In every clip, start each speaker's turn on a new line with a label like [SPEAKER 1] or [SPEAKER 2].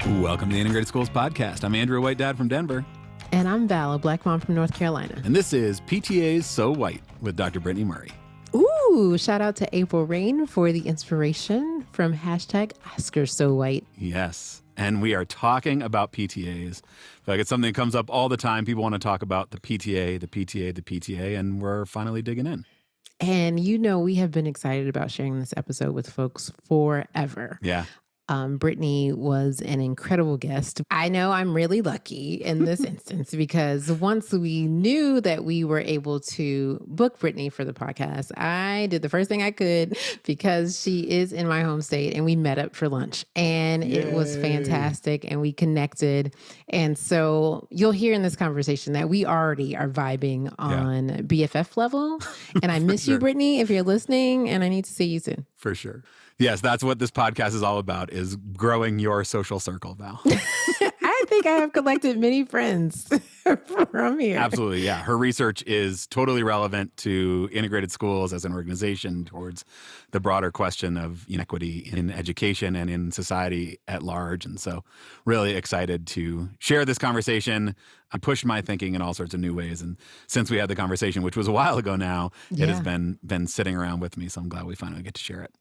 [SPEAKER 1] Welcome to the Integrated Schools Podcast. I'm Andrew, a white dad from Denver.
[SPEAKER 2] And I'm Val, a black mom from North Carolina.
[SPEAKER 1] And this is PTAs So White with Dr. Brittany Murray.
[SPEAKER 2] Ooh, shout out to April Rain for the inspiration from hashtag #OscarsSoWhite.
[SPEAKER 1] Yes. And we are talking about PTAs. I feel like it's something that comes up all the time. People want to talk about the PTA, the PTA, the PTA, and we're finally digging in.
[SPEAKER 2] And you know, we have been excited about sharing this episode with folks forever.
[SPEAKER 1] Yeah.
[SPEAKER 2] Brittany was an incredible guest. I know I'm really lucky in this instance because once we knew that we were able to book Brittany for the podcast, I did the first thing I could because she is in my home state, and we met up for lunch, and it was fantastic, and we connected. And so you'll hear in this conversation that we already are vibing on BFF level. And I miss you, Brittany, if you're listening, and I need to see you soon.
[SPEAKER 1] For sure. Yes, that's what this podcast is all about, is growing your social circle, Val.
[SPEAKER 2] I think I have collected many friends from here.
[SPEAKER 1] Absolutely, yeah. Her research is totally relevant to integrated schools as an organization towards the broader question of inequity in education and in society at large. And so really excited to share this conversation. I pushed my thinking in all sorts of new ways. And since we had the conversation, which was a while ago now, it has been sitting around with me. So I'm glad we finally get to share it.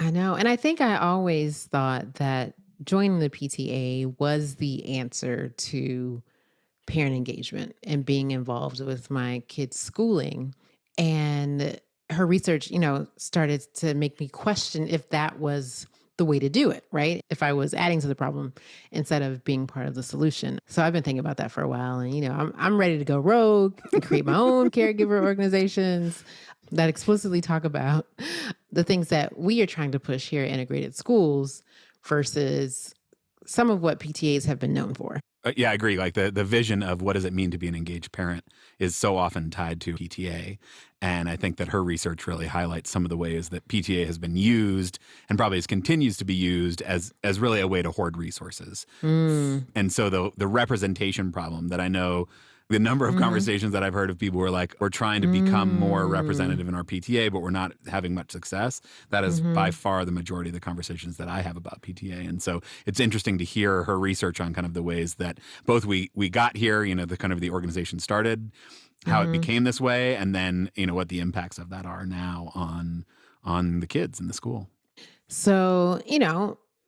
[SPEAKER 2] I know. And I think I always thought that joining the PTA was the answer to parent engagement and being involved with my kids' schooling. And her research, started to make me question if that was the way to do it, right? If I was adding to the problem instead of being part of the solution. So I've been thinking about that for a while. And, I'm ready to go rogue and create my own caregiver organizations that explicitly talk about the things that we are trying to push here at Integrated Schools versus some of what PTAs have been known for.
[SPEAKER 1] Yeah, I agree. Like the vision of what does it mean to be an engaged parent is so often tied to PTA. And I think that her research really highlights some of the ways that PTA has been used and probably continues to be used as really a way to hoard resources. And so the representation problem that I know the number of conversations that I've heard of people who are like, we're trying to become more representative in our PTA, but we're not having much success. That is by far the majority of the conversations that I have about PTA. And so it's interesting to hear her research on kind of the ways that both we got here, the kind of the organization started, how it became this way, and then, what the impacts of that are now on the kids in the school.
[SPEAKER 2] So,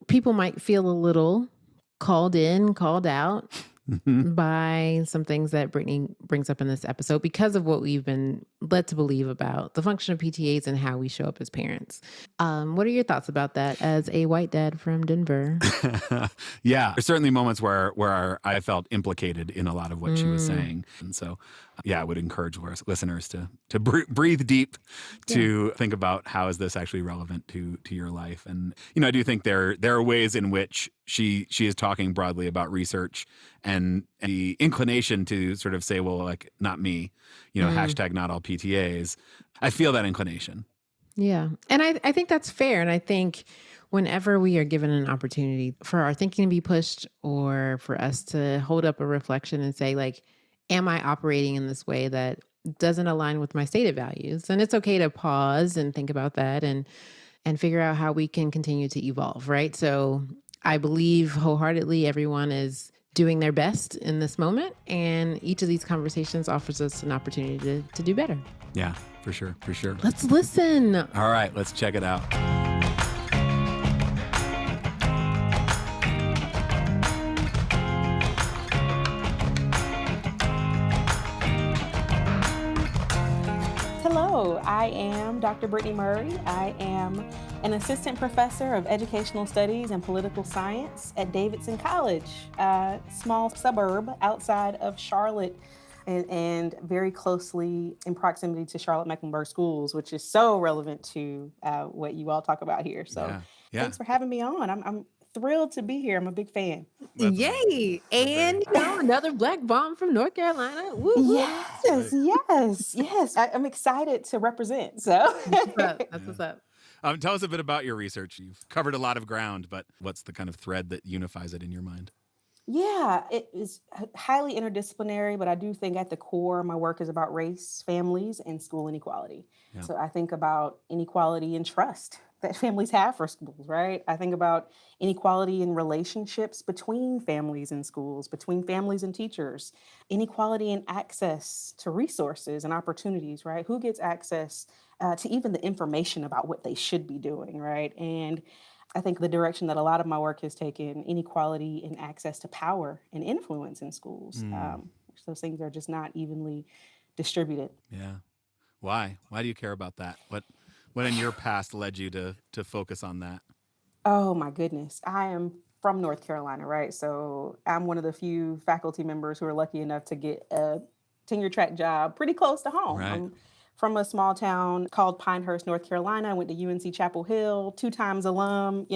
[SPEAKER 2] people might feel a little called in, called out by some things that Brittany brings up in this episode because of what we've been led to believe about the function of PTAs and how we show up as parents. What are your thoughts about that as a white dad from Denver?
[SPEAKER 1] Yeah, there's certainly moments where I felt implicated in a lot of what she was saying. And so, I would encourage listeners to breathe deep, to think about how is this actually relevant to your life. And, I do think there are ways in which she is talking broadly about research and the inclination to sort of say, well, like, not me, hashtag not all PTAs. I feel that inclination.
[SPEAKER 2] Yeah. And I think that's fair. And I think whenever we are given an opportunity for our thinking to be pushed or for us to hold up a reflection and say, like, am I operating in this way that doesn't align with my stated values? And it's okay to pause and think about that and figure out how we can continue to evolve, right? So I believe wholeheartedly everyone is doing their best in this moment, and each of these conversations offers us an opportunity to do better.
[SPEAKER 1] Yeah, for sure.
[SPEAKER 2] Let's listen.
[SPEAKER 1] All right, let's check it out.
[SPEAKER 3] Hello, I am Dr. Brittany Murray. I am an assistant professor of educational studies and political science at Davidson College, a small suburb outside of Charlotte and very closely in proximity to Charlotte-Mecklenburg schools, which is so relevant to what you all talk about here. So thanks for having me on. I'm thrilled to be here. I'm a big fan.
[SPEAKER 2] Yay. And another black mom from North Carolina. Woo, woo.
[SPEAKER 3] Yes. I'm excited to represent. So
[SPEAKER 2] That's what's up.
[SPEAKER 1] Tell us a bit about your research. You've covered a lot of ground, but what's the kind of thread that unifies it in your mind?
[SPEAKER 3] Yeah, it is highly interdisciplinary, but I do think at the core, my work is about race, families, and school inequality. Yeah. So I think about inequality in trust that families have for schools, right? I think about inequality in relationships between families and schools, between families and teachers, inequality in access to resources and opportunities, right? Who gets access to even the information about what they should be doing, right? And I think the direction that a lot of my work has taken, inequality in access to power and influence in schools, those things are just not evenly distributed.
[SPEAKER 1] Yeah. Why? Why do you care about that? What in your past led you to focus on that?
[SPEAKER 3] Oh my goodness. I am from North Carolina, right? So I'm one of the few faculty members who are lucky enough to get a tenure track job pretty close to home.
[SPEAKER 1] Right.
[SPEAKER 3] I'm from a small town called Pinehurst, North Carolina. I went to UNC Chapel Hill, 2 times alum,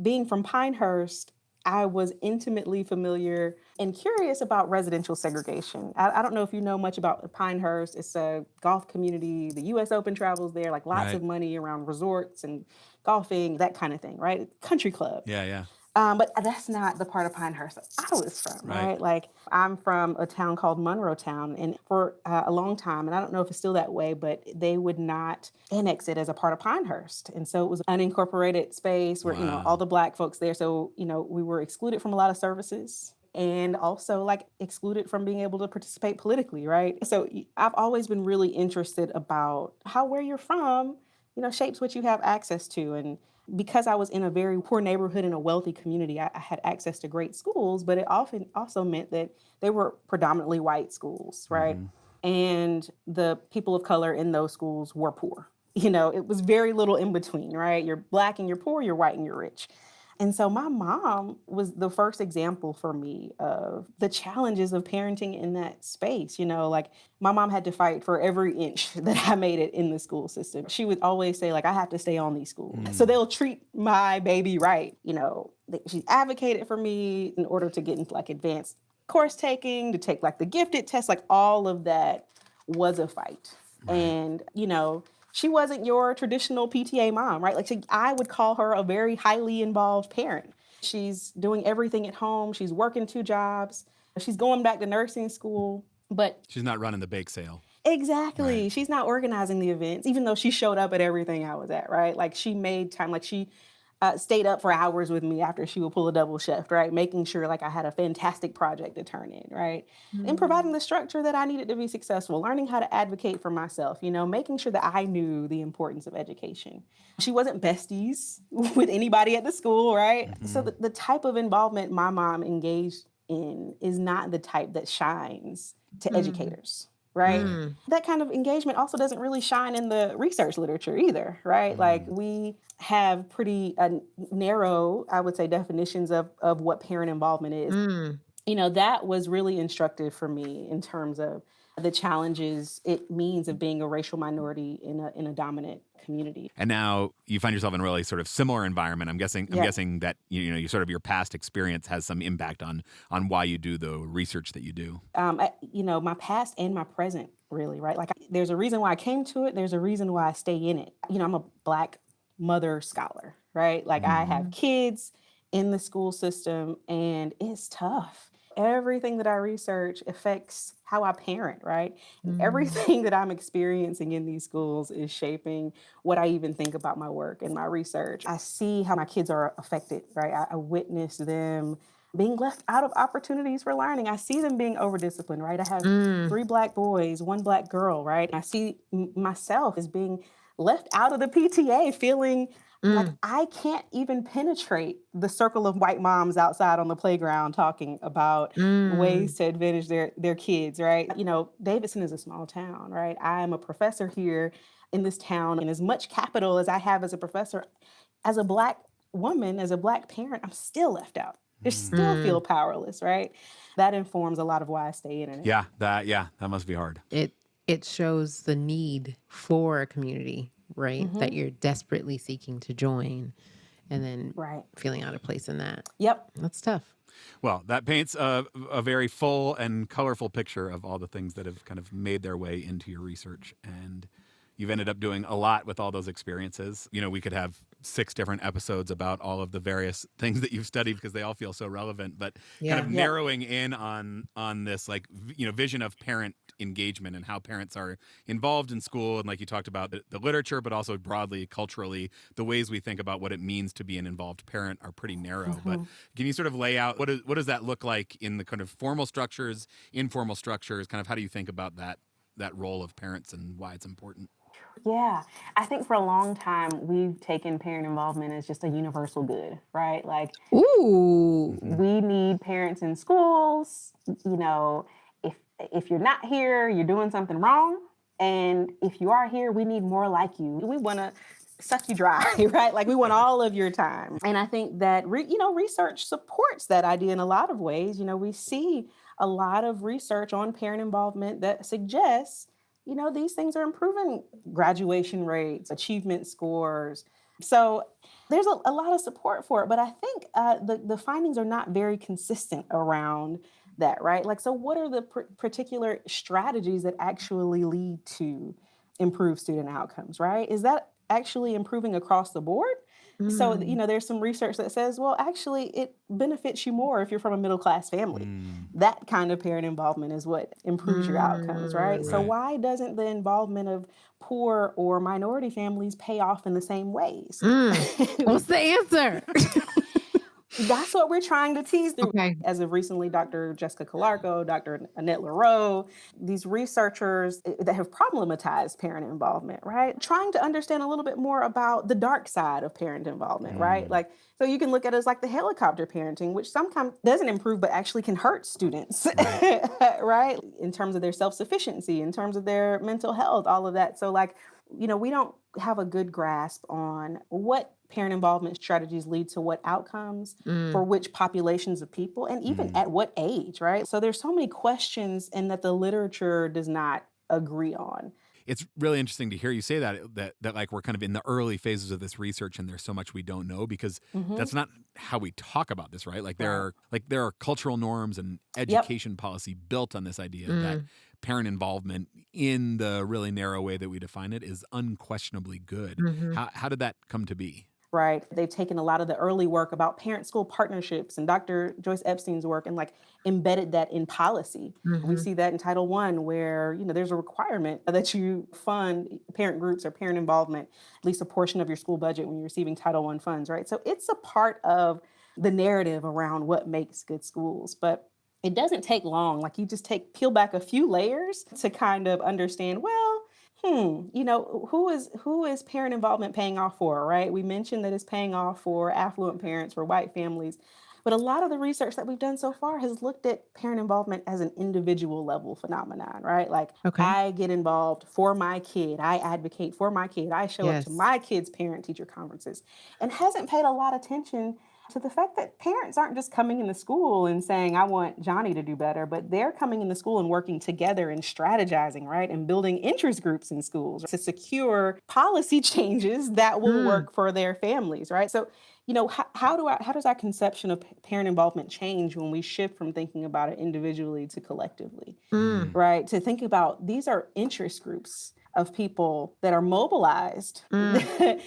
[SPEAKER 3] being from Pinehurst, I was intimately familiar and curious about residential segregation. I don't know if you know much about Pinehurst. It's a golf community. The U.S. Open travels there, like lots
[SPEAKER 1] Right.
[SPEAKER 3] of money around resorts and golfing, that kind of thing, right? Country club.
[SPEAKER 1] Yeah, yeah.
[SPEAKER 3] But that's not the part of Pinehurst that I was from,
[SPEAKER 1] Right.
[SPEAKER 3] right? Like I'm from a town called Monroetown, and for a long time, and I don't know if it's still that way, but they would not annex it as a part of Pinehurst, and so it was unincorporated space where
[SPEAKER 1] Wow.
[SPEAKER 3] all the Black folks there. So we were excluded from a lot of services. And also like excluded from being able to participate politically, right? So I've always been really interested about how where you're from, shapes what you have access to. And because I was in a very poor neighborhood in a wealthy community, I had access to great schools, but it often also meant that they were predominantly white schools, right? And the people of color in those schools were poor. It was very little in between, right? You're Black and you're poor, you're white and you're rich. And so my mom was the first example for me of the challenges of parenting in that space. Like my mom had to fight for every inch that I made it in the school system. She would always say, like, I have to stay on these schools. So they'll treat my baby right. She advocated for me in order to get into like advanced course taking, to take like the gifted test, like all of that was a fight.
[SPEAKER 1] Right.
[SPEAKER 3] And, she wasn't your traditional PTA mom, right? Like I would call her a very highly involved parent. She's doing everything at home. She's working 2 jobs. She's going back to nursing school, but
[SPEAKER 1] She's not running the bake sale.
[SPEAKER 3] exactly.
[SPEAKER 1] Right.
[SPEAKER 3] She's not organizing the events, even though she showed up at everything I was at, right? Like she made time, like she stayed up for hours with me after she would pull a double shift, right? Making sure like I had a fantastic project to turn in, right? And providing the structure that I needed to be successful, learning how to advocate for myself, making sure that I knew the importance of education. She wasn't besties with anybody at the school, right? So the type of involvement my mom engaged in is not the type that shines to educators. Right? That kind of engagement also doesn't really shine in the research literature either, right? Like we have pretty narrow, I would say, definitions of what parent involvement is. That was really instructive for me in terms of the challenges it means of being a racial minority in a dominant community.
[SPEAKER 1] And now you find yourself in a really sort of similar environment. I'm guessing that you sort of your past experience has some impact on why you do the research that you do.
[SPEAKER 3] My past and my present, really, right? Like there's a reason why I came to it. There's a reason why I stay in it. I'm a Black mother scholar, right? Like I have kids in the school system and it's tough. Everything that I research affects how I parent, right? And everything that I'm experiencing in these schools is shaping what I even think about my work and my research. I see how my kids are affected, right? I witness them being left out of opportunities for learning. I see them being over-disciplined, right? I have 3 Black boys, 1 Black girl, right? I see myself as being left out of the PTA, feeling like I can't even penetrate the circle of white moms outside on the playground talking about ways to advantage their kids, right? Davidson is a small town, right? I'm a professor here in this town, and as much capital as I have as a professor, as a Black woman, as a Black parent, I'm still left out. I still feel powerless, right? That informs a lot of why I stay in it.
[SPEAKER 1] Yeah, that must be hard.
[SPEAKER 2] It shows the need for a community, right? That you're desperately seeking to join, and then feeling out of place in that.
[SPEAKER 3] Yep.
[SPEAKER 2] That's tough.
[SPEAKER 1] Well, that paints a very full and colorful picture of all the things that have kind of made their way into your research. And you've ended up doing a lot with all those experiences. We could have 6 different episodes about all of the various things that you've studied because they all feel so relevant. But kind of narrowing in on this, like, vision of parent engagement and how parents are involved in school. And like you talked about the literature, but also broadly culturally, the ways we think about what it means to be an involved parent are pretty narrow. But can you sort of lay out what does that look like in the kind of formal structures, informal structures, kind of how do you think about that role of parents and why it's important?
[SPEAKER 3] Yeah, I think for a long time we've taken parent involvement as just a universal good, right? Like,
[SPEAKER 2] Ooh.
[SPEAKER 3] we need parents in schools. You know, if you're not here, you're doing something wrong. And if you are here, we need more like you. We want to suck you dry, right? Like, we want all of your time. And I think that, research supports that idea in a lot of ways. We see a lot of research on parent involvement that suggests, these things are improving graduation rates, achievement scores. So there's a lot of support for it, but I think the findings are not very consistent around that, right? Like, so what are the particular strategies that actually lead to improved student outcomes, right? Is that actually improving across the board? So, there's some research that says, well, actually, it benefits you more if you're from a middle-class family. That kind of parent involvement is what improves your outcomes, right? So
[SPEAKER 1] Right.
[SPEAKER 3] why doesn't the involvement of poor or minority families pay off in the same ways?
[SPEAKER 2] What's the answer?
[SPEAKER 3] That's what we're trying to tease through.
[SPEAKER 2] Okay.
[SPEAKER 3] As of recently, Dr. Jessica Calarco, Dr. Annette Leroux, these researchers that have problematized parent involvement, right? Trying to understand a little bit more about the dark side of parent involvement, right? Like, so you can look at it as like the helicopter parenting, which sometimes doesn't improve, but actually can hurt students, right? In terms of their self-sufficiency, in terms of their mental health, all of that. So like, we don't have a good grasp on what parent involvement strategies lead to what outcomes for which populations of people and even at what age, right? So there's so many questions and that the literature does not agree on.
[SPEAKER 1] It's really interesting to hear you say that like we're kind of in the early phases of this research and there's so much we don't know because that's not how we talk about this, right? Like there are cultural norms and education policy built on this idea that parent involvement in the really narrow way that we define it is unquestionably good. How did that come to be?
[SPEAKER 3] Right. They've taken a lot of the early work about parent-school partnerships and Dr. Joyce Epstein's work and like embedded that in policy. We see that in Title I where, there's a requirement that you fund parent groups or parent involvement, at least a portion of your school budget when you're receiving Title I funds, right? So it's a part of the narrative around what makes good schools. But it doesn't take long. Like, you just peel back a few layers to kind of understand, well, who is parent involvement paying off for, right? We mentioned that it's paying off for affluent parents, for white families. But a lot of the research that we've done so far has looked at parent involvement as an individual level phenomenon, right? Like, I get involved for my kid. I advocate for my kid. I show up to my kid's parent-teacher conferences, and hasn't paid a lot of attention to the fact that parents aren't just coming into school and saying, I want Johnny to do better, but they're coming into school and working together and strategizing, right? And building interest groups in schools to secure policy changes that will work for their families, right? So, how does our conception of parent involvement change when we shift from thinking about it individually to collectively, right? To think about these are interest groups of people that are mobilized, to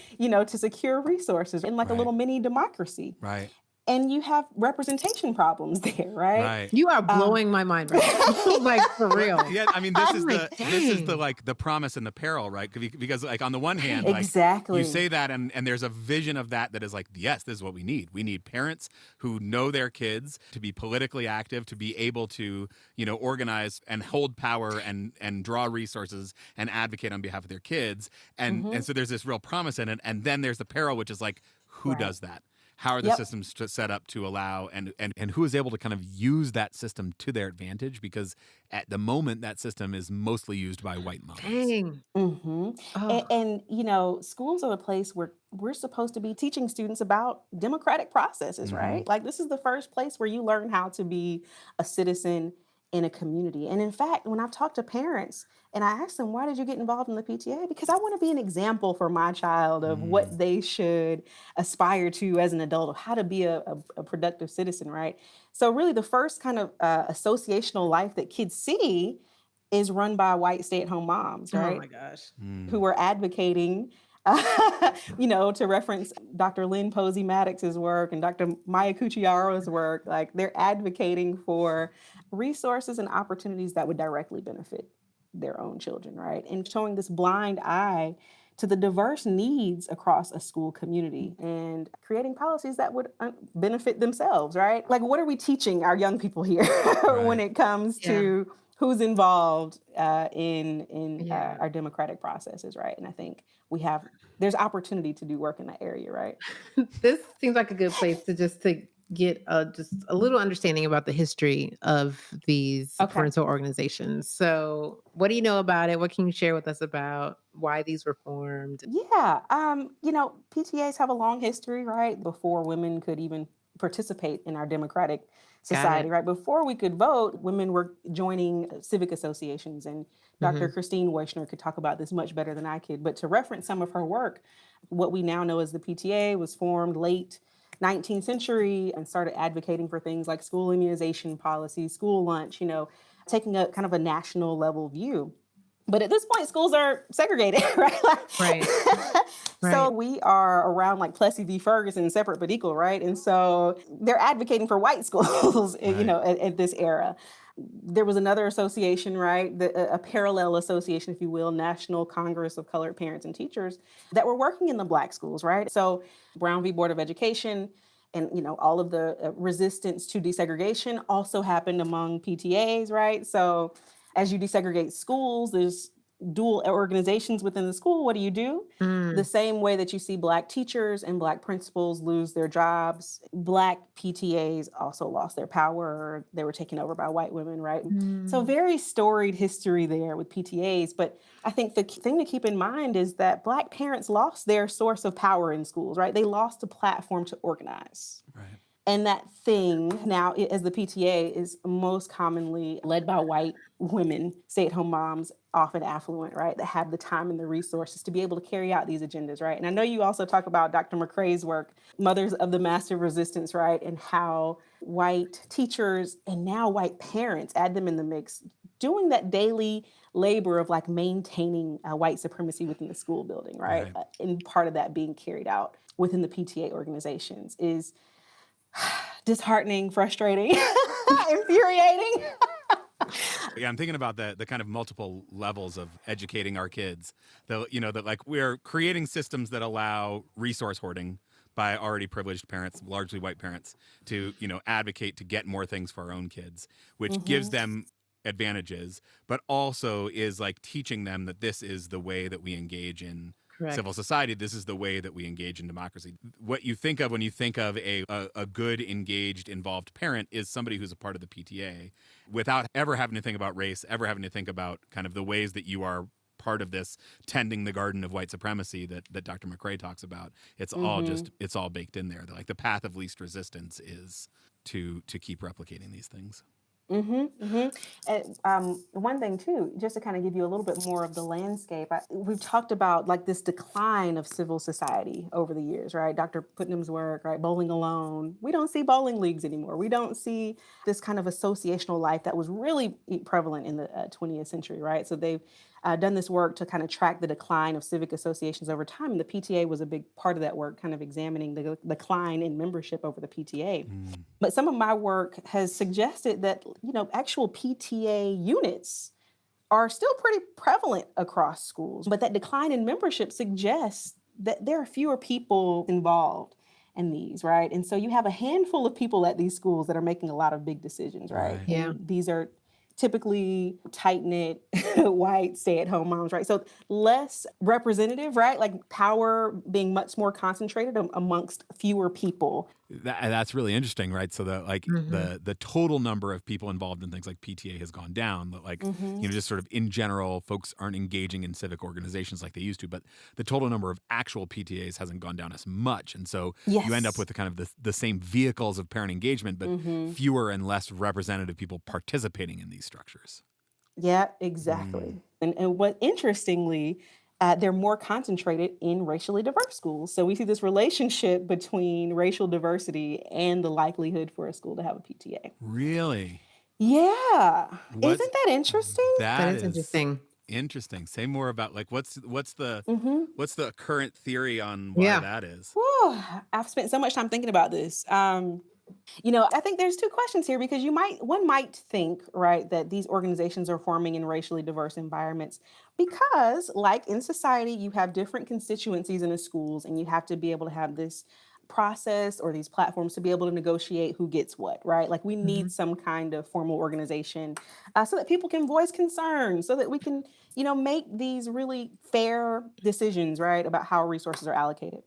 [SPEAKER 3] secure resources in like a little mini democracy.
[SPEAKER 1] Right.
[SPEAKER 3] And you have representation problems there, right?
[SPEAKER 1] Right.
[SPEAKER 2] You are blowing my mind right now. Like, for real.
[SPEAKER 1] Yeah, I mean, this is the like the promise and the peril, right? Because like on the one hand, like
[SPEAKER 3] Exactly.
[SPEAKER 1] you say that and there's a vision of that is like, yes, this is what we need. We need parents who know their kids to be politically active, to be able to, organize and hold power and draw resources and advocate on behalf of their kids. And so there's this real promise in it. And then there's the peril, which is like, who does that? How are the systems set up to allow and who is able to kind of use that system to their advantage? Because at the moment, that system is mostly used by white mothers.
[SPEAKER 2] Dang. Oh.
[SPEAKER 3] And schools are a place where we're supposed to be teaching students about democratic processes, right? Like, this is the first place where you learn how to be a citizen in a community. And in fact, when I've talked to parents and I ask them, why did you get involved in the PTA? Because I want to be an example for my child of what they should aspire to as an adult, of how to be a productive citizen, right? So really the first kind of associational life that kids see is run by white stay-at-home moms, right?
[SPEAKER 2] Oh my gosh.
[SPEAKER 3] Who are advocating to reference Dr. Lynn Posey Maddox's work and Dr. Maya Cucciaro's work, like they're advocating for resources and opportunities that would directly benefit their own children, right? And showing this blind eye to the diverse needs across a school community and creating policies that would benefit themselves, right? Like, what are we teaching our young people here when it comes
[SPEAKER 2] Yeah.
[SPEAKER 3] to who's involved in
[SPEAKER 2] Yeah.
[SPEAKER 3] our democratic processes, right? And I think there's opportunity to do work in that area, right?
[SPEAKER 2] This seems like a good place to get just a little understanding about the history of these
[SPEAKER 3] Okay.
[SPEAKER 2] parental organizations. So, what do you know about it? What can you share with us about why these were formed?
[SPEAKER 3] Yeah, PTAs have a long history, right? Before women could even participate in our democratic society,
[SPEAKER 2] it.
[SPEAKER 3] right? Before we could vote, women were joining civic associations, and Dr.
[SPEAKER 2] Mhm.
[SPEAKER 3] Christine Weishner could talk about this much better than I could. But to reference some of her work, what we now know as the PTA was formed late 19th century and started advocating for things like school immunization policy, school lunch, taking a kind of a national level view. But at this point, schools are segregated, right?
[SPEAKER 2] Right.
[SPEAKER 3] So
[SPEAKER 2] Right.
[SPEAKER 3] we are around like Plessy v. Ferguson, separate but equal, right? And so they're advocating for white schools, at this era. There was another association, right? A parallel association, if you will, National Congress of Colored Parents and Teachers, that were working in the Black schools, right? So Brown v. Board of Education and, all of the resistance to desegregation also happened among PTAs, right? So as you desegregate schools, there's dual organizations within the school. What do? The
[SPEAKER 2] Mm.
[SPEAKER 3] same way that you see Black teachers and Black principals lose their jobs, Black PTAs also lost their power, or they were taken over by white women, right? So
[SPEAKER 2] Mm.
[SPEAKER 3] very storied history there with PTAs. But I think the thing to keep in mind is that Black parents lost their source of power in schools, right? They lost a platform to organize.
[SPEAKER 1] Right.
[SPEAKER 3] And that thing now, as the PTA, is most commonly led by white women, stay-at-home moms, often affluent, right, that have the time and the resources to be able to carry out these agendas, right? And I know you also talk about Dr. McCrae's work, Mothers of the Massive Resistance, right, and how white teachers and now white parents, add them in the mix, doing that daily labor of like maintaining white supremacy within the school building, right?
[SPEAKER 1] Right.
[SPEAKER 3] And part of that being carried out within the PTA organizations is disheartening, frustrating, infuriating.
[SPEAKER 1] Yeah, I'm thinking about the kind of multiple levels of educating our kids. That like we're creating systems that allow resource hoarding by already privileged parents, largely white parents, to advocate to get more things for our own kids, which gives them advantages, but also is like teaching them that this is the way that we engage in
[SPEAKER 2] Correct.
[SPEAKER 1] civil society. This is the way that we engage in democracy. What you think of when you think of a good, engaged, involved parent is somebody who's a part of the PTA without ever having to think about race, ever having to think about kind of the ways that you are part of this tending the garden of white supremacy that Dr. McCrae talks about. It's all baked in there. Like the path of least resistance is to keep replicating these things.
[SPEAKER 3] And one thing too, just to kind of give you a little bit more of the landscape, we've talked about like this decline of civil society over the years, right? Dr. Putnam's work, right? Bowling Alone. We don't see bowling leagues anymore. We don't see this kind of associational life that was really prevalent in the 20th century, right? So they've done this work to kind of track the decline of civic associations over time. And the PTA was a big part of that work, kind of examining the decline in membership over the PTA. But some of my work has suggested that, actual PTA units are still pretty prevalent across schools. But that decline in membership suggests that there are fewer people involved in these, right? And so you have a handful of people at these schools that are making a lot of big decisions, right?
[SPEAKER 1] Right.
[SPEAKER 2] Yeah.
[SPEAKER 3] And these are typically tight-knit white stay-at-home moms, right? So less representative, right? Like power being much more concentrated amongst fewer people.
[SPEAKER 1] That's really interesting, right? So
[SPEAKER 2] Mhm.
[SPEAKER 1] the total number of people involved in things like PTA has gone down, but like just sort of in general, folks aren't engaging in civic organizations like they used to. But the total number of actual PTAs hasn't gone down as much, and so you end up
[SPEAKER 3] Yes.
[SPEAKER 1] with the kind of the same vehicles of parent engagement, but fewer and less representative people participating in these structures.
[SPEAKER 3] Yeah, exactly. And what interestingly, they're more concentrated in racially diverse schools. So we see this relationship between racial diversity and the likelihood for a school to have a PTA.
[SPEAKER 1] Really?
[SPEAKER 3] Yeah.
[SPEAKER 1] What
[SPEAKER 3] Isn't that interesting?
[SPEAKER 2] That
[SPEAKER 1] that
[SPEAKER 2] is
[SPEAKER 1] is
[SPEAKER 2] interesting.
[SPEAKER 1] interesting. Say more about like what's
[SPEAKER 3] hmm
[SPEAKER 1] what's the current theory on why
[SPEAKER 2] Yeah.
[SPEAKER 1] that is?
[SPEAKER 3] Whew, I've spent so much time thinking about this. I think there's two questions here because one might think, right, that these organizations are forming in racially diverse environments because, like in society, you have different constituencies in the schools, and you have to be able to have this process or these platforms to be able to negotiate who gets what, right? Like we
[SPEAKER 2] Mhm.
[SPEAKER 3] need some kind of formal organization so that people can voice concerns, so that we can, make these really fair decisions, right, about how resources are allocated.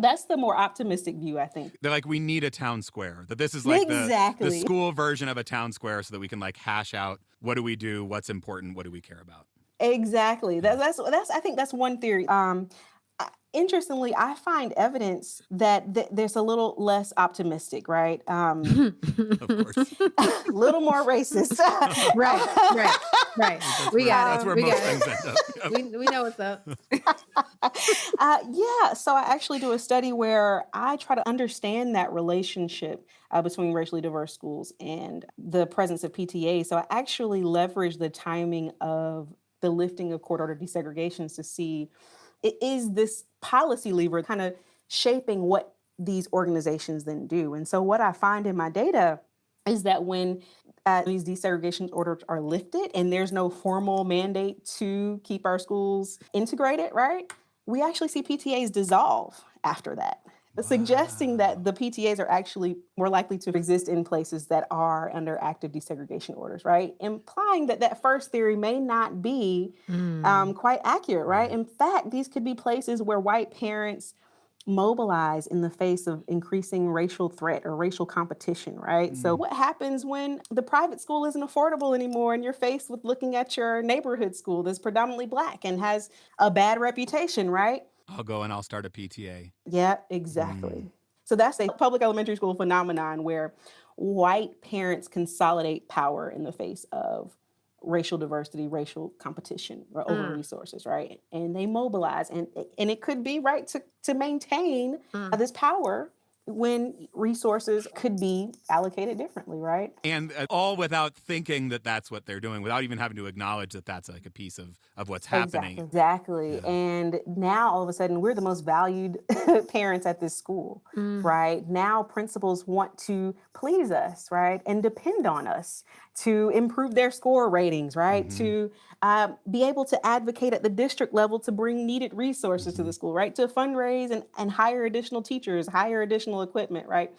[SPEAKER 3] That's the more optimistic view, I think.
[SPEAKER 1] They're like, we need a town square. That this is like the
[SPEAKER 3] Exactly.
[SPEAKER 1] school version of a town square, so that we can like hash out what do we do, what's important, what do we care about.
[SPEAKER 3] Exactly. That's I think that's one theory. Interestingly, I find evidence that there's a little less optimistic, right?
[SPEAKER 1] Of course.
[SPEAKER 3] A little more racist.
[SPEAKER 2] Right, right, right. We got
[SPEAKER 1] That's
[SPEAKER 2] it.
[SPEAKER 1] where
[SPEAKER 2] We
[SPEAKER 1] most
[SPEAKER 2] got
[SPEAKER 1] things
[SPEAKER 2] it.
[SPEAKER 1] end up. Yep.
[SPEAKER 2] We know what's up.
[SPEAKER 3] Yeah, so I actually do a study where I try to understand that relationship between racially diverse schools and the presence of PTA. So I actually leverage the timing of the lifting of court order desegregations to see is this policy lever kind of shaping what these organizations then do. And so what I find in my data is that when these desegregation orders are lifted and there's no formal mandate to keep our schools integrated, right? We actually see PTAs dissolve after that, suggesting that the PTAs are actually more likely to exist in places that are under active desegregation orders, right? Implying that that first theory may not be quite accurate, right? In fact, these could be places where white parents mobilize in the face of increasing racial threat or racial competition, right? So what happens when the private school isn't affordable anymore and you're faced with looking at your neighborhood school that's predominantly Black and has a bad reputation, right?
[SPEAKER 1] I'll go and I'll start a PTA.
[SPEAKER 3] Yeah, exactly. So that's a public elementary school phenomenon where white parents consolidate power in the face of racial diversity, racial competition, or over
[SPEAKER 2] Mm,
[SPEAKER 3] resources, right? And they mobilize, and it could be right to maintain
[SPEAKER 2] mm.
[SPEAKER 3] this power when resources could be allocated differently, right?
[SPEAKER 1] And all without thinking that that's what they're doing, without even having to acknowledge that that's like a piece of what's happening.
[SPEAKER 3] Exactly.
[SPEAKER 1] Yeah.
[SPEAKER 3] And now all of a sudden we're the most valued parents at this school,
[SPEAKER 2] Mm.
[SPEAKER 3] right? Now principals want to please us, right? And depend on us to improve their score ratings, right?
[SPEAKER 1] Mhm.
[SPEAKER 3] To be able to advocate at the district level to bring needed resources to the school, right? To fundraise and hire additional teachers, hire additional equipment, right?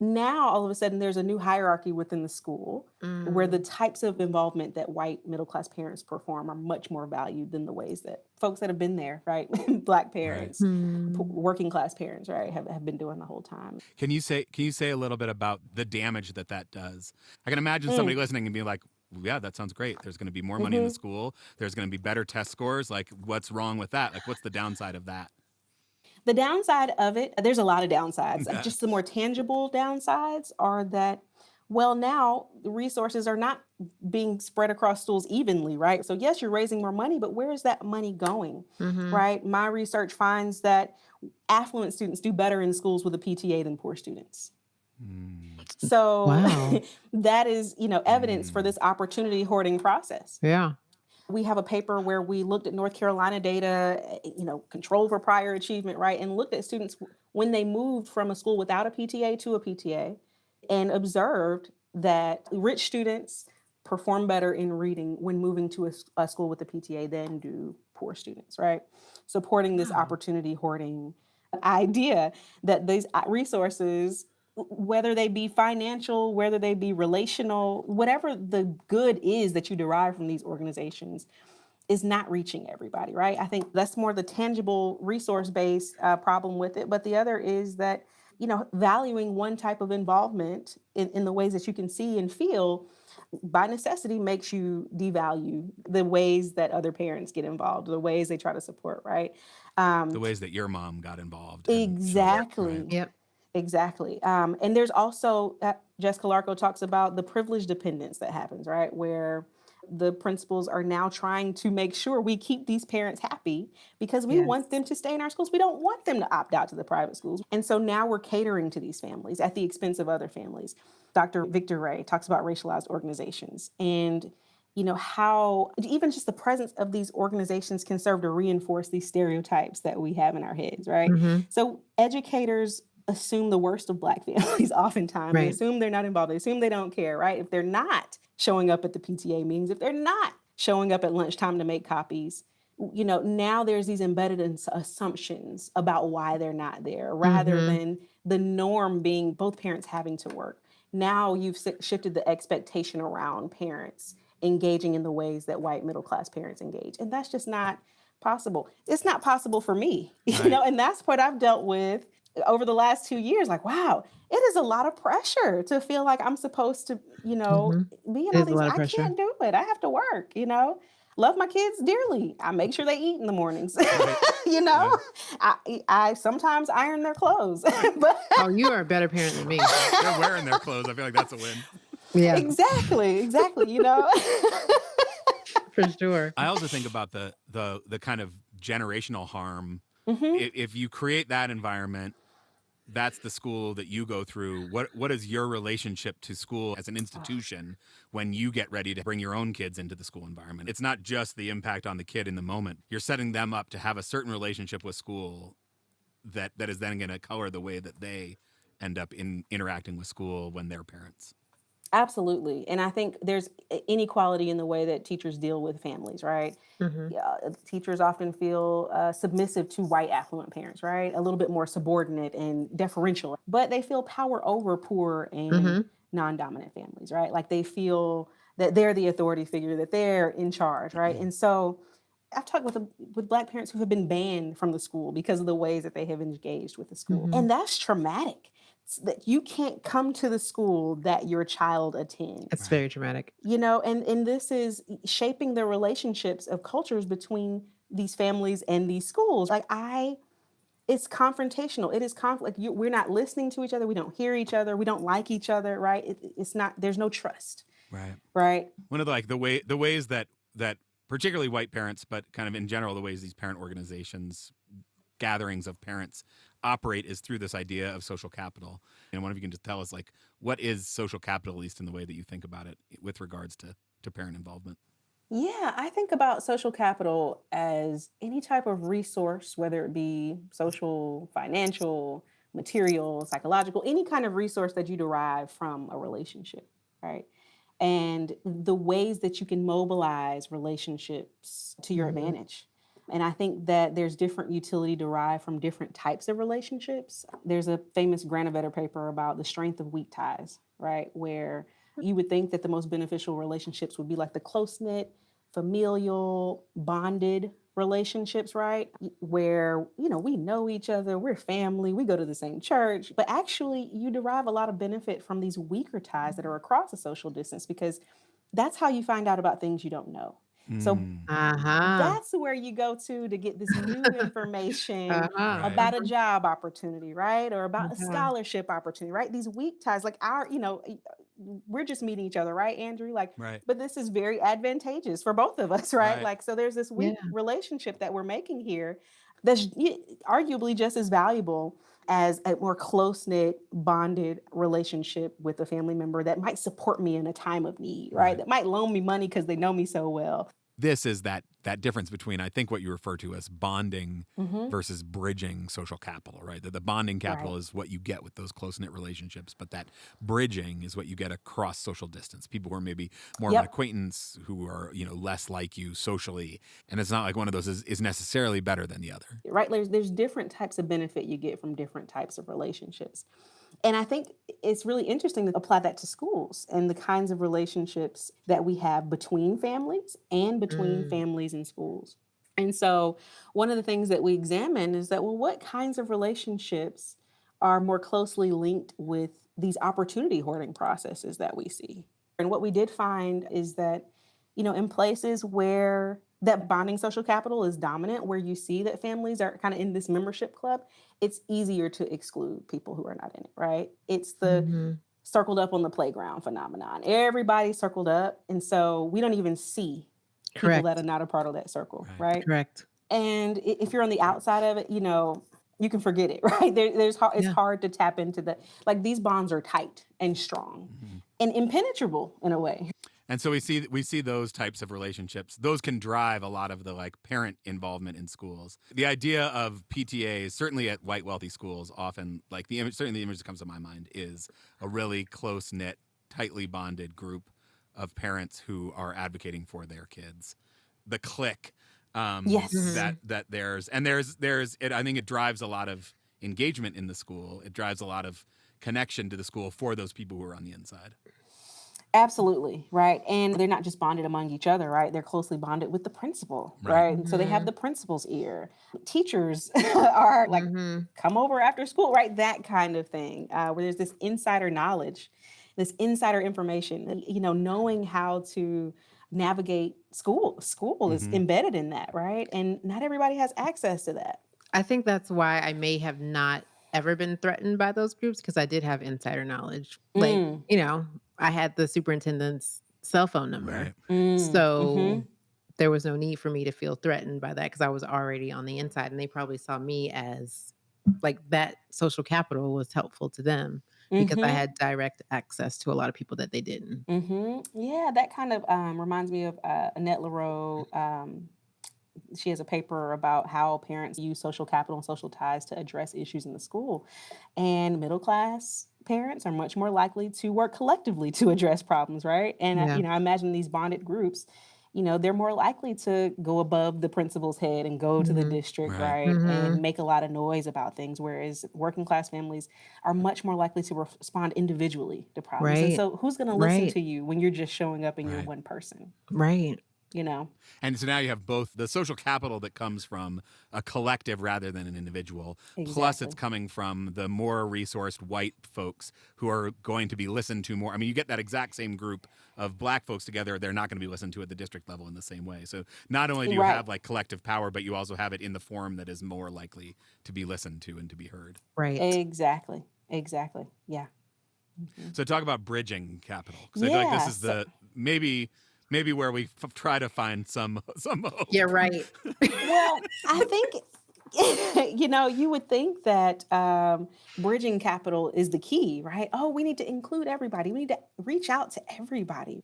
[SPEAKER 3] Now all of a sudden there's a new hierarchy within the school where the
[SPEAKER 2] Mm.
[SPEAKER 3] types of involvement that white middle class parents perform are much more valued than the ways that folks that have been there, right? Black
[SPEAKER 1] Right.
[SPEAKER 3] parents,
[SPEAKER 2] Mm.
[SPEAKER 3] working class parents, right, have been doing the whole time.
[SPEAKER 1] Can you say a little bit about the damage that does? I can imagine somebody listening and being like, yeah, that sounds great. There's going to be more money in the school. There's going to be better test scores. Like, what's wrong with that? Like, what's the downside of that?
[SPEAKER 3] The downside of it, there's a lot of downsides. Just the more tangible downsides are that, well, now the resources are not being spread across schools evenly, right? So, yes, you're raising more money, but where is that money going,
[SPEAKER 2] Mhm.
[SPEAKER 3] right? My research finds that affluent students do better in schools with a PTA than poor students. So,
[SPEAKER 2] Wow.
[SPEAKER 3] that is, evidence for this opportunity hoarding process.
[SPEAKER 2] Yeah.
[SPEAKER 3] We have a paper where we looked at North Carolina data, control for prior achievement, right? And looked at students when they moved from a school without a PTA to a PTA and observed that rich students perform better in reading when moving to a school with a PTA than do poor students, right? Supporting this
[SPEAKER 2] Wow.
[SPEAKER 3] opportunity hoarding idea that these resources, whether they be financial, whether they be relational, whatever the good is that you derive from these organizations, is not reaching everybody, right? I think that's more the tangible resource-based problem with it. But the other is that, valuing one type of involvement in the ways that you can see and feel by necessity makes you devalue the ways that other parents get involved, the ways they try to support, right?
[SPEAKER 1] The
[SPEAKER 3] Um,
[SPEAKER 1] ways that your mom got involved and showed up, right?
[SPEAKER 3] exactly.
[SPEAKER 2] Yep.
[SPEAKER 3] Exactly. And there's also, Jessica Larco talks about the privilege dependence that happens, right? Where the principals are now trying to make sure we keep these parents happy because we want
[SPEAKER 2] Yes.
[SPEAKER 3] them to stay in our schools. We don't want them to opt out to the private schools. And so now we're catering to these families at the expense of other families. Dr. Victor Ray talks about racialized organizations and how even just the presence of these organizations can serve to reinforce these stereotypes that we have in our heads, right?
[SPEAKER 2] Mhm.
[SPEAKER 3] So educators assume the worst of Black families oftentimes. They
[SPEAKER 2] Right.
[SPEAKER 3] assume they're not involved. They assume they don't care, right? If they're not showing up at the PTA meetings, if they're not showing up at lunchtime to make copies, now there's these embedded assumptions about why they're not there, rather
[SPEAKER 2] Mm-hmm.
[SPEAKER 3] than the norm being both parents having to work. Now you've shifted the expectation around parents engaging in the ways that white middle class parents engage. And that's just not possible. It's not possible for me,
[SPEAKER 1] Right.
[SPEAKER 3] and that's what I've dealt with over the last 2 years. Like, wow, it is a lot of pressure to feel like I'm supposed to,
[SPEAKER 2] Mm-hmm.
[SPEAKER 3] be in all
[SPEAKER 2] There's a
[SPEAKER 3] these.
[SPEAKER 2] lot of
[SPEAKER 3] I
[SPEAKER 2] pressure.
[SPEAKER 3] can't do it. I have to work, love my kids dearly. I make sure they eat in the mornings.
[SPEAKER 1] Right.
[SPEAKER 3] you know, I sometimes iron their clothes, but
[SPEAKER 2] Oh, you are a better parent than me.
[SPEAKER 1] They're wearing their clothes. I feel like that's a win.
[SPEAKER 2] Yeah,
[SPEAKER 3] exactly,
[SPEAKER 2] for sure.
[SPEAKER 1] I also think about the kind of generational harm.
[SPEAKER 3] Mhm.
[SPEAKER 1] If you create that environment, that's the school that you go through. What is your relationship to school as an institution when you get ready to bring your own kids into the school environment? It's not just the impact on the kid in the moment. You're setting them up to have a certain relationship with school that is then going to color the way that they end up interacting with school when they're parents.
[SPEAKER 3] Absolutely. And I think there's inequality in the way that teachers deal with families, right?
[SPEAKER 2] Mm-hmm.
[SPEAKER 3] Teachers often feel submissive to white affluent parents, right? A little bit more subordinate and deferential, but they feel power over poor and
[SPEAKER 2] Mm-hmm.
[SPEAKER 3] non-dominant families, right? Like they feel that they're the authority figure, that they're in charge, right? And so I've talked with Black parents who have been banned from the school because of the ways that they have engaged with the school.
[SPEAKER 2] Mm-hmm.
[SPEAKER 3] And that's traumatic. That you can't come to the school that your child attends.
[SPEAKER 2] That's very dramatic.
[SPEAKER 3] And this is shaping the relationships of cultures between these families and these schools. It's confrontational. It is conflict. We're not listening to each other. We don't hear each other. We don't like each other, right? It's not, there's no trust. Right.
[SPEAKER 1] One of the ways that particularly white parents, but kind of in general, the ways these parent organizations, gatherings of parents operate is through this idea of social capital. And one of you can just tell us, like, what is social capital, at least in the way that you think about it with regards to parent involvement?
[SPEAKER 3] Yeah, I think about social capital as any type of resource, whether it be social, financial, material, psychological, any kind of resource that you derive from a relationship, right? And the ways that you can mobilize relationships to your
[SPEAKER 2] Mm-hmm.
[SPEAKER 3] advantage. And I think that there's different utility derived from different types of relationships. There's a famous Granovetter paper about the strength of weak ties, right? Where you would think that the most beneficial relationships would be like the close-knit, familial, bonded relationships, right? Where, we know each other, we're family, we go to the same church. But actually, you derive a lot of benefit from these weaker ties that are across a social distance, because that's how you find out about things you don't know. So
[SPEAKER 2] Uh-huh.
[SPEAKER 3] that's where you go to get this new information
[SPEAKER 2] Uh-huh.
[SPEAKER 3] about a job opportunity, right? Or about a
[SPEAKER 2] Uh-huh.
[SPEAKER 3] scholarship opportunity, right? These weak ties, like we're just meeting each other, right, Andrew?
[SPEAKER 1] Right.
[SPEAKER 3] But this is very advantageous for both of us, right?
[SPEAKER 1] Right.
[SPEAKER 3] Like, so there's this weak
[SPEAKER 2] Yeah.
[SPEAKER 3] relationship that we're making here that's arguably just as valuable as a more close-knit, bonded relationship with a family member that might support me in a time of need, right? That might loan me money because they know me so well.
[SPEAKER 1] This is that difference between, I think, what you refer to as bonding
[SPEAKER 3] Mhm.
[SPEAKER 1] versus bridging social capital, right? That the bonding capital
[SPEAKER 3] Right.
[SPEAKER 1] is what you get with those close-knit relationships, but that bridging is what you get across social distance. People who are maybe more of an
[SPEAKER 3] Yep.
[SPEAKER 1] acquaintance, who are, less like you socially. And it's not like one of those is necessarily better than the other.
[SPEAKER 3] Right? There's different types of benefit you get from different types of relationships. And I think it's really interesting to apply that to schools and the kinds of relationships that we have between families and between
[SPEAKER 2] Mm.
[SPEAKER 3] families and schools. And so one of the things that we examine is that, well, what kinds of relationships are more closely linked with these opportunity hoarding processes that we see? And what we did find is that, in places where that bonding social capital is dominant, where you see that families are kind of in this membership club, it's easier to exclude people who are not in it, right? It's the
[SPEAKER 2] Mm-hmm.
[SPEAKER 3] circled up on the playground phenomenon. Everybody's circled up. And so we don't even see people
[SPEAKER 2] Correct.
[SPEAKER 3] that are not a part of that circle, right?
[SPEAKER 2] Correct.
[SPEAKER 3] And if you're on the outside of it, you can forget it, right? It's
[SPEAKER 2] Yeah.
[SPEAKER 3] hard to tap into like these bonds are tight and strong and impenetrable in a way.
[SPEAKER 1] And so we see those types of relationships. Those can drive a lot of the like parent involvement in schools. The idea of PTAs, certainly at white wealthy schools, often like certainly the image that comes to my mind is a really close knit, tightly bonded group of parents who are advocating for their kids. The clique
[SPEAKER 3] Yes.
[SPEAKER 1] that there's it. I think it drives a lot of engagement in the school. It drives a lot of connection to the school for those people who are on the inside.
[SPEAKER 3] Absolutely, right? And they're not just bonded among each other, right? They're closely bonded with the principal,
[SPEAKER 1] Right.
[SPEAKER 3] right? And so they have the principal's ear. Teachers are like, come over after school, right? That kind of thing, where there's this insider knowledge, this insider information, knowing how to navigate school. School is embedded in that, right? And not everybody has access to that.
[SPEAKER 2] I think that's why I may have not ever been threatened by those groups because I did have insider knowledge. Like, I had the superintendent's cell phone number.
[SPEAKER 1] Right.
[SPEAKER 2] So there was no need for me to feel threatened by that because I was already on the inside. And they probably saw me as like that social capital was helpful to them because I had direct access to a lot of people that they didn't.
[SPEAKER 3] Yeah, that kind of reminds me of Annette Leroux. She has a paper about how parents use social capital and social ties to address issues in the school. And middle class parents are much more likely to work collectively to address problems, right? And
[SPEAKER 2] Yeah.
[SPEAKER 3] I imagine these bonded groups, they're more likely to go above the principal's head and go to the district,
[SPEAKER 1] Right.
[SPEAKER 3] right? And make a lot of noise about things, whereas working class families are much more likely to respond individually to problems. And
[SPEAKER 2] Right.
[SPEAKER 3] so who's going to listen
[SPEAKER 2] Right.
[SPEAKER 3] to you when you're just showing up and you're
[SPEAKER 1] Right.
[SPEAKER 3] one person,
[SPEAKER 2] Right.
[SPEAKER 1] And so now you have both the social capital that comes from a collective rather than an individual, plus
[SPEAKER 3] Exactly.
[SPEAKER 1] it's coming from the more resourced white folks who are going to be listened to more. I mean, you get that exact same group of black folks together, they're not going to be listened to at the district level in the same way. So not only do you
[SPEAKER 3] Right.
[SPEAKER 1] have like collective power, but you also have it in the form that is more likely to be listened to and to be heard.
[SPEAKER 2] Right.
[SPEAKER 3] Exactly. Yeah.
[SPEAKER 1] So talk about bridging capital. Because I feel like this is the maybe where we try to find some hope.
[SPEAKER 2] Yeah, right.
[SPEAKER 3] Well, I think, you would think that bridging capital is the key, right? Oh, we need to include everybody. We need to reach out to everybody.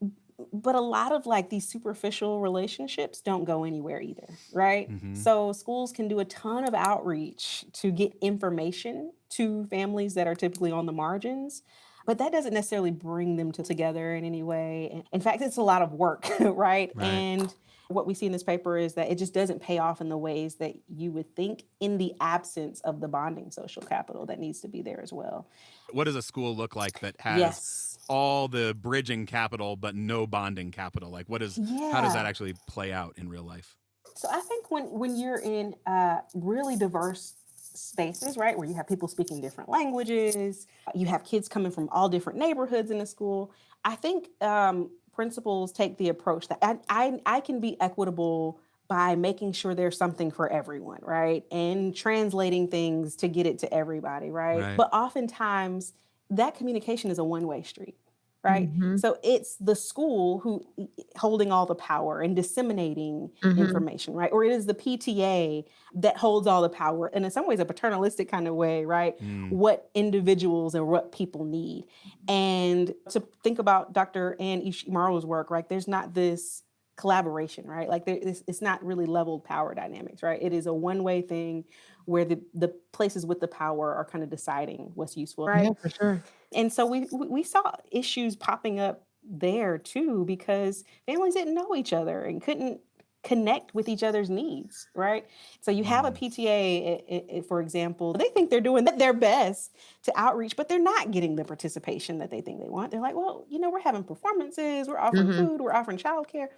[SPEAKER 3] But a lot of like these superficial relationships don't go anywhere either, right? So schools can do a ton of outreach to get information to families that are typically on the margins. But that doesn't necessarily bring them together in any way. In fact, it's a lot of work, right? And what we see in this paper is that it just doesn't pay off in the ways that you would think in the absence of the bonding social capital that needs to be there as well.
[SPEAKER 1] What does a school look like that has all the bridging capital but no bonding capital? Like how does that actually play out in real life?
[SPEAKER 3] So I think when you're in really diverse spaces, right, where you have people speaking different languages, you have kids coming from all different neighborhoods in the school, I think principals take the approach that I can be equitable by making sure there's something for everyone, right? And translating things to get it to everybody, right? But oftentimes that communication is a one-way street, right? So it's the school who holding all the power and disseminating information, right? Or it is the PTA that holds all the power, and in some ways a paternalistic kind of way, right? What individuals and what people need. And to think about Dr. Ann Ishimaru's work, right? There's not this collaboration, right? Like it's not really leveled power dynamics, right? It is a one-way thing where the places with the power are kind of deciding what's useful, right?
[SPEAKER 2] Yeah, for sure.
[SPEAKER 3] And so we saw issues popping up there too, because families didn't know each other and couldn't connect with each other's needs, right? So you have a PTA, for example, they think they're doing their best to outreach, but they're not getting the participation that they think they want. They're like, well, we're having performances, we're offering food, we're offering childcare,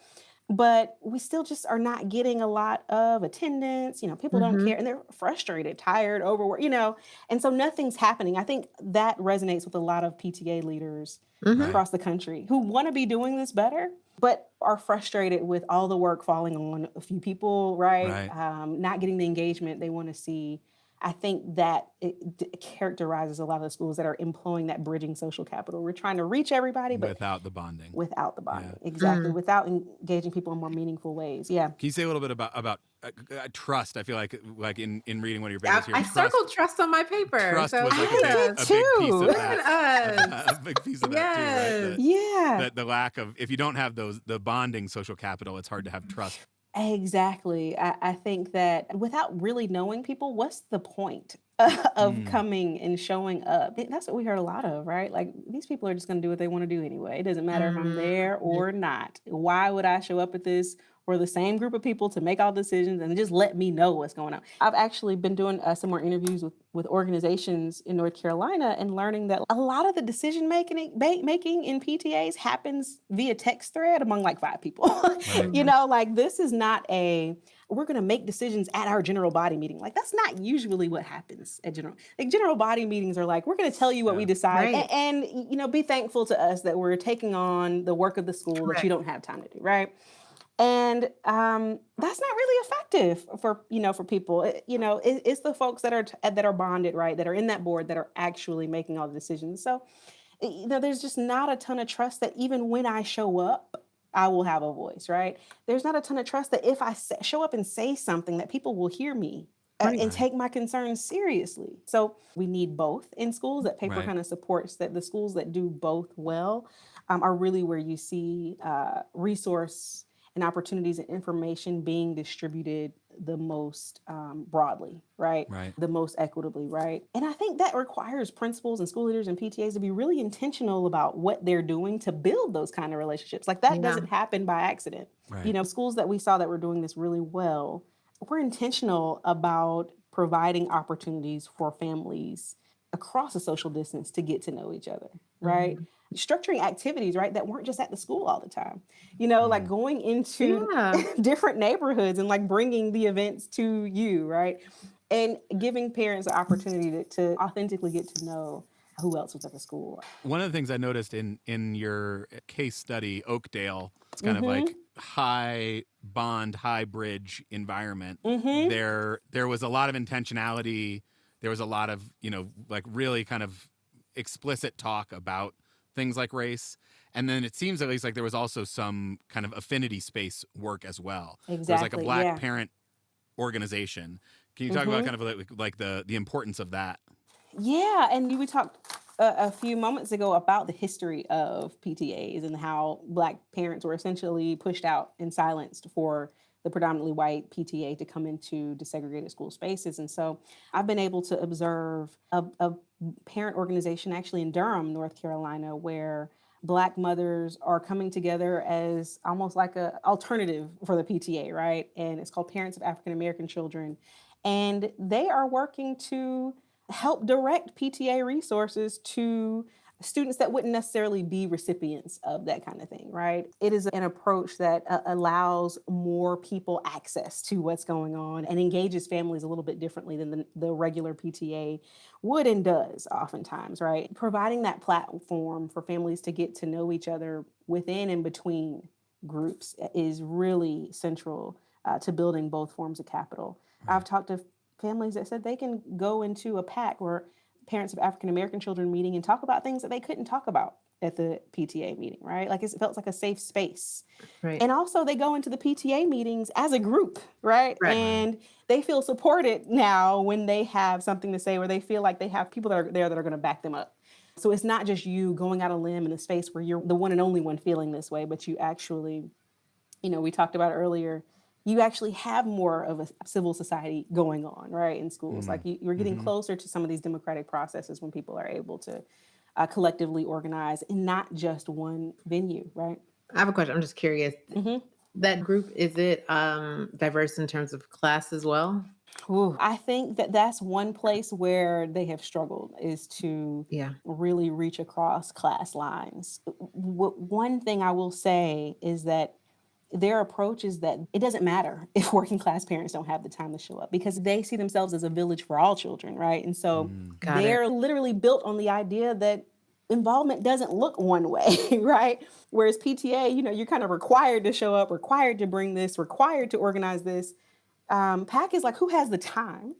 [SPEAKER 3] but we still just are not getting a lot of attendance. People don't care, and they're frustrated, tired, overworked, and so nothing's happening. I think that resonates with a lot of PTA leaders across the country who want to be doing this better, but are frustrated with all the work falling on a few people, right? Not getting the engagement they want to see I think that it characterizes a lot of the schools that are employing that bridging social capital. We're trying to reach everybody, but
[SPEAKER 1] without the bonding.
[SPEAKER 3] without the
[SPEAKER 1] Yeah.
[SPEAKER 3] bonding. Exactly.
[SPEAKER 2] Mm.
[SPEAKER 3] Without engaging people in more meaningful ways. Yeah.
[SPEAKER 1] Can you say a little bit about trust? I feel like in reading one of your papers here,
[SPEAKER 2] I
[SPEAKER 1] trust.
[SPEAKER 2] circled trust on my paper.
[SPEAKER 1] Trust
[SPEAKER 2] So
[SPEAKER 1] was like
[SPEAKER 3] I
[SPEAKER 1] a
[SPEAKER 3] did
[SPEAKER 1] big piece
[SPEAKER 3] too.
[SPEAKER 1] of
[SPEAKER 2] look at
[SPEAKER 1] that.
[SPEAKER 2] us.
[SPEAKER 1] A big piece of that
[SPEAKER 2] Yes.
[SPEAKER 1] too, right?
[SPEAKER 3] Yeah.
[SPEAKER 1] That the lack of, if you don't have the bonding social capital, it's hard to have trust.
[SPEAKER 3] Exactly. I think that without really knowing people, what's the point of coming and showing up? That's what we heard a lot of, right? Like these people are just going to do what they want to do anyway. It doesn't matter if I'm there or not. Why would I show up at this for the same group of people to make all decisions and just let me know what's going on? I've actually been doing some more interviews with organizations in North Carolina and learning that a lot of the decision making in PTAs happens via text thread among like 5 people.
[SPEAKER 1] Right.
[SPEAKER 3] You know, like this is not we're going to make decisions at our general body meeting. Like that's not usually what happens at general body meetings are like, we're going to tell you what we decide
[SPEAKER 2] Right.
[SPEAKER 3] and, you know, be thankful to us that we're taking on the work of the school that you don't have time to do. Right. And that's not really effective for people. It's the folks that are bonded, right, that are in that board that are actually making all the decisions. So, there's just not a ton of trust that even when I show up, I will have a voice, right? There's not a ton of trust that if I show up and say something that people will hear me and take my concerns seriously. So we need both in schools. That paper kind of supports that the schools that do both well are really where you see resource and opportunities and information being distributed the most broadly, right? The most equitably, right? And I think that requires principals and school leaders and PTAs to be really intentional about what they're doing to build those kind of relationships. Like that doesn't happen by accident.
[SPEAKER 1] Right.
[SPEAKER 3] Schools that we saw that were doing this really well, we're intentional about providing opportunities for families across a social distance to get to know each other, right? Structuring activities, right, that weren't just at the school all the time. Like going into different neighborhoods and like bringing the events to you, right? And giving parents the opportunity to authentically get to know who else was at the school.
[SPEAKER 1] One of the things I noticed in your case study, Oakdale, it's kind of like high bond, high bridge environment. There was a lot of intentionality. There was a lot of, like really kind of explicit talk about things like race. And then it seems at least like there was also some kind of affinity space work as well.
[SPEAKER 3] Exactly.
[SPEAKER 1] There was like a Black parent organization. Can you talk about kind of like the importance of that?
[SPEAKER 3] Yeah, and we talked a few moments ago about the history of PTAs and how Black parents were essentially pushed out and silenced for the predominantly white PTA to come into desegregated school spaces. And so I've been able to observe a parent organization actually in Durham, North Carolina, where Black mothers are coming together as almost like an alternative for the PTA, right? And it's called Parents of African American Children. And they are working to help direct PTA resources to students that wouldn't necessarily be recipients of that kind of thing, right? It is an approach that allows more people access to what's going on and engages families a little bit differently than the regular PTA would and does oftentimes, right? Providing that platform for families to get to know each other within and between groups is really central to building both forms of capital. I've talked to families that said they can go into a PAC or Parents of African American Children meeting and talk about things that they couldn't talk about at the PTA meeting, right? Like it felt like a safe space.
[SPEAKER 2] Right.
[SPEAKER 3] And also they go into the PTA meetings as a group, right? And they feel supported now when they have something to say, where they feel like they have people that are there that are going to back them up. So it's not just you going out on a limb in a space where you're the one and only one feeling this way, but you actually, we talked about earlier, you actually have more of a civil society going on, right, in schools. Like you're getting closer to some of these democratic processes when people are able to collectively organize in not just one venue, right?
[SPEAKER 2] I have a question. I'm just curious. That group, is it diverse in terms of class as well?
[SPEAKER 3] Ooh, I think that that's one place where they have struggled, is to really reach across class lines. One thing I will say is that their approach is that it doesn't matter if working class parents don't have the time to show up, because they see themselves as a village for all children, right? And so they're literally built on the idea that involvement doesn't look one way, right? Whereas PTA, you're kind of required to show up, required to bring this, required to organize this. PAC is like, who has the time?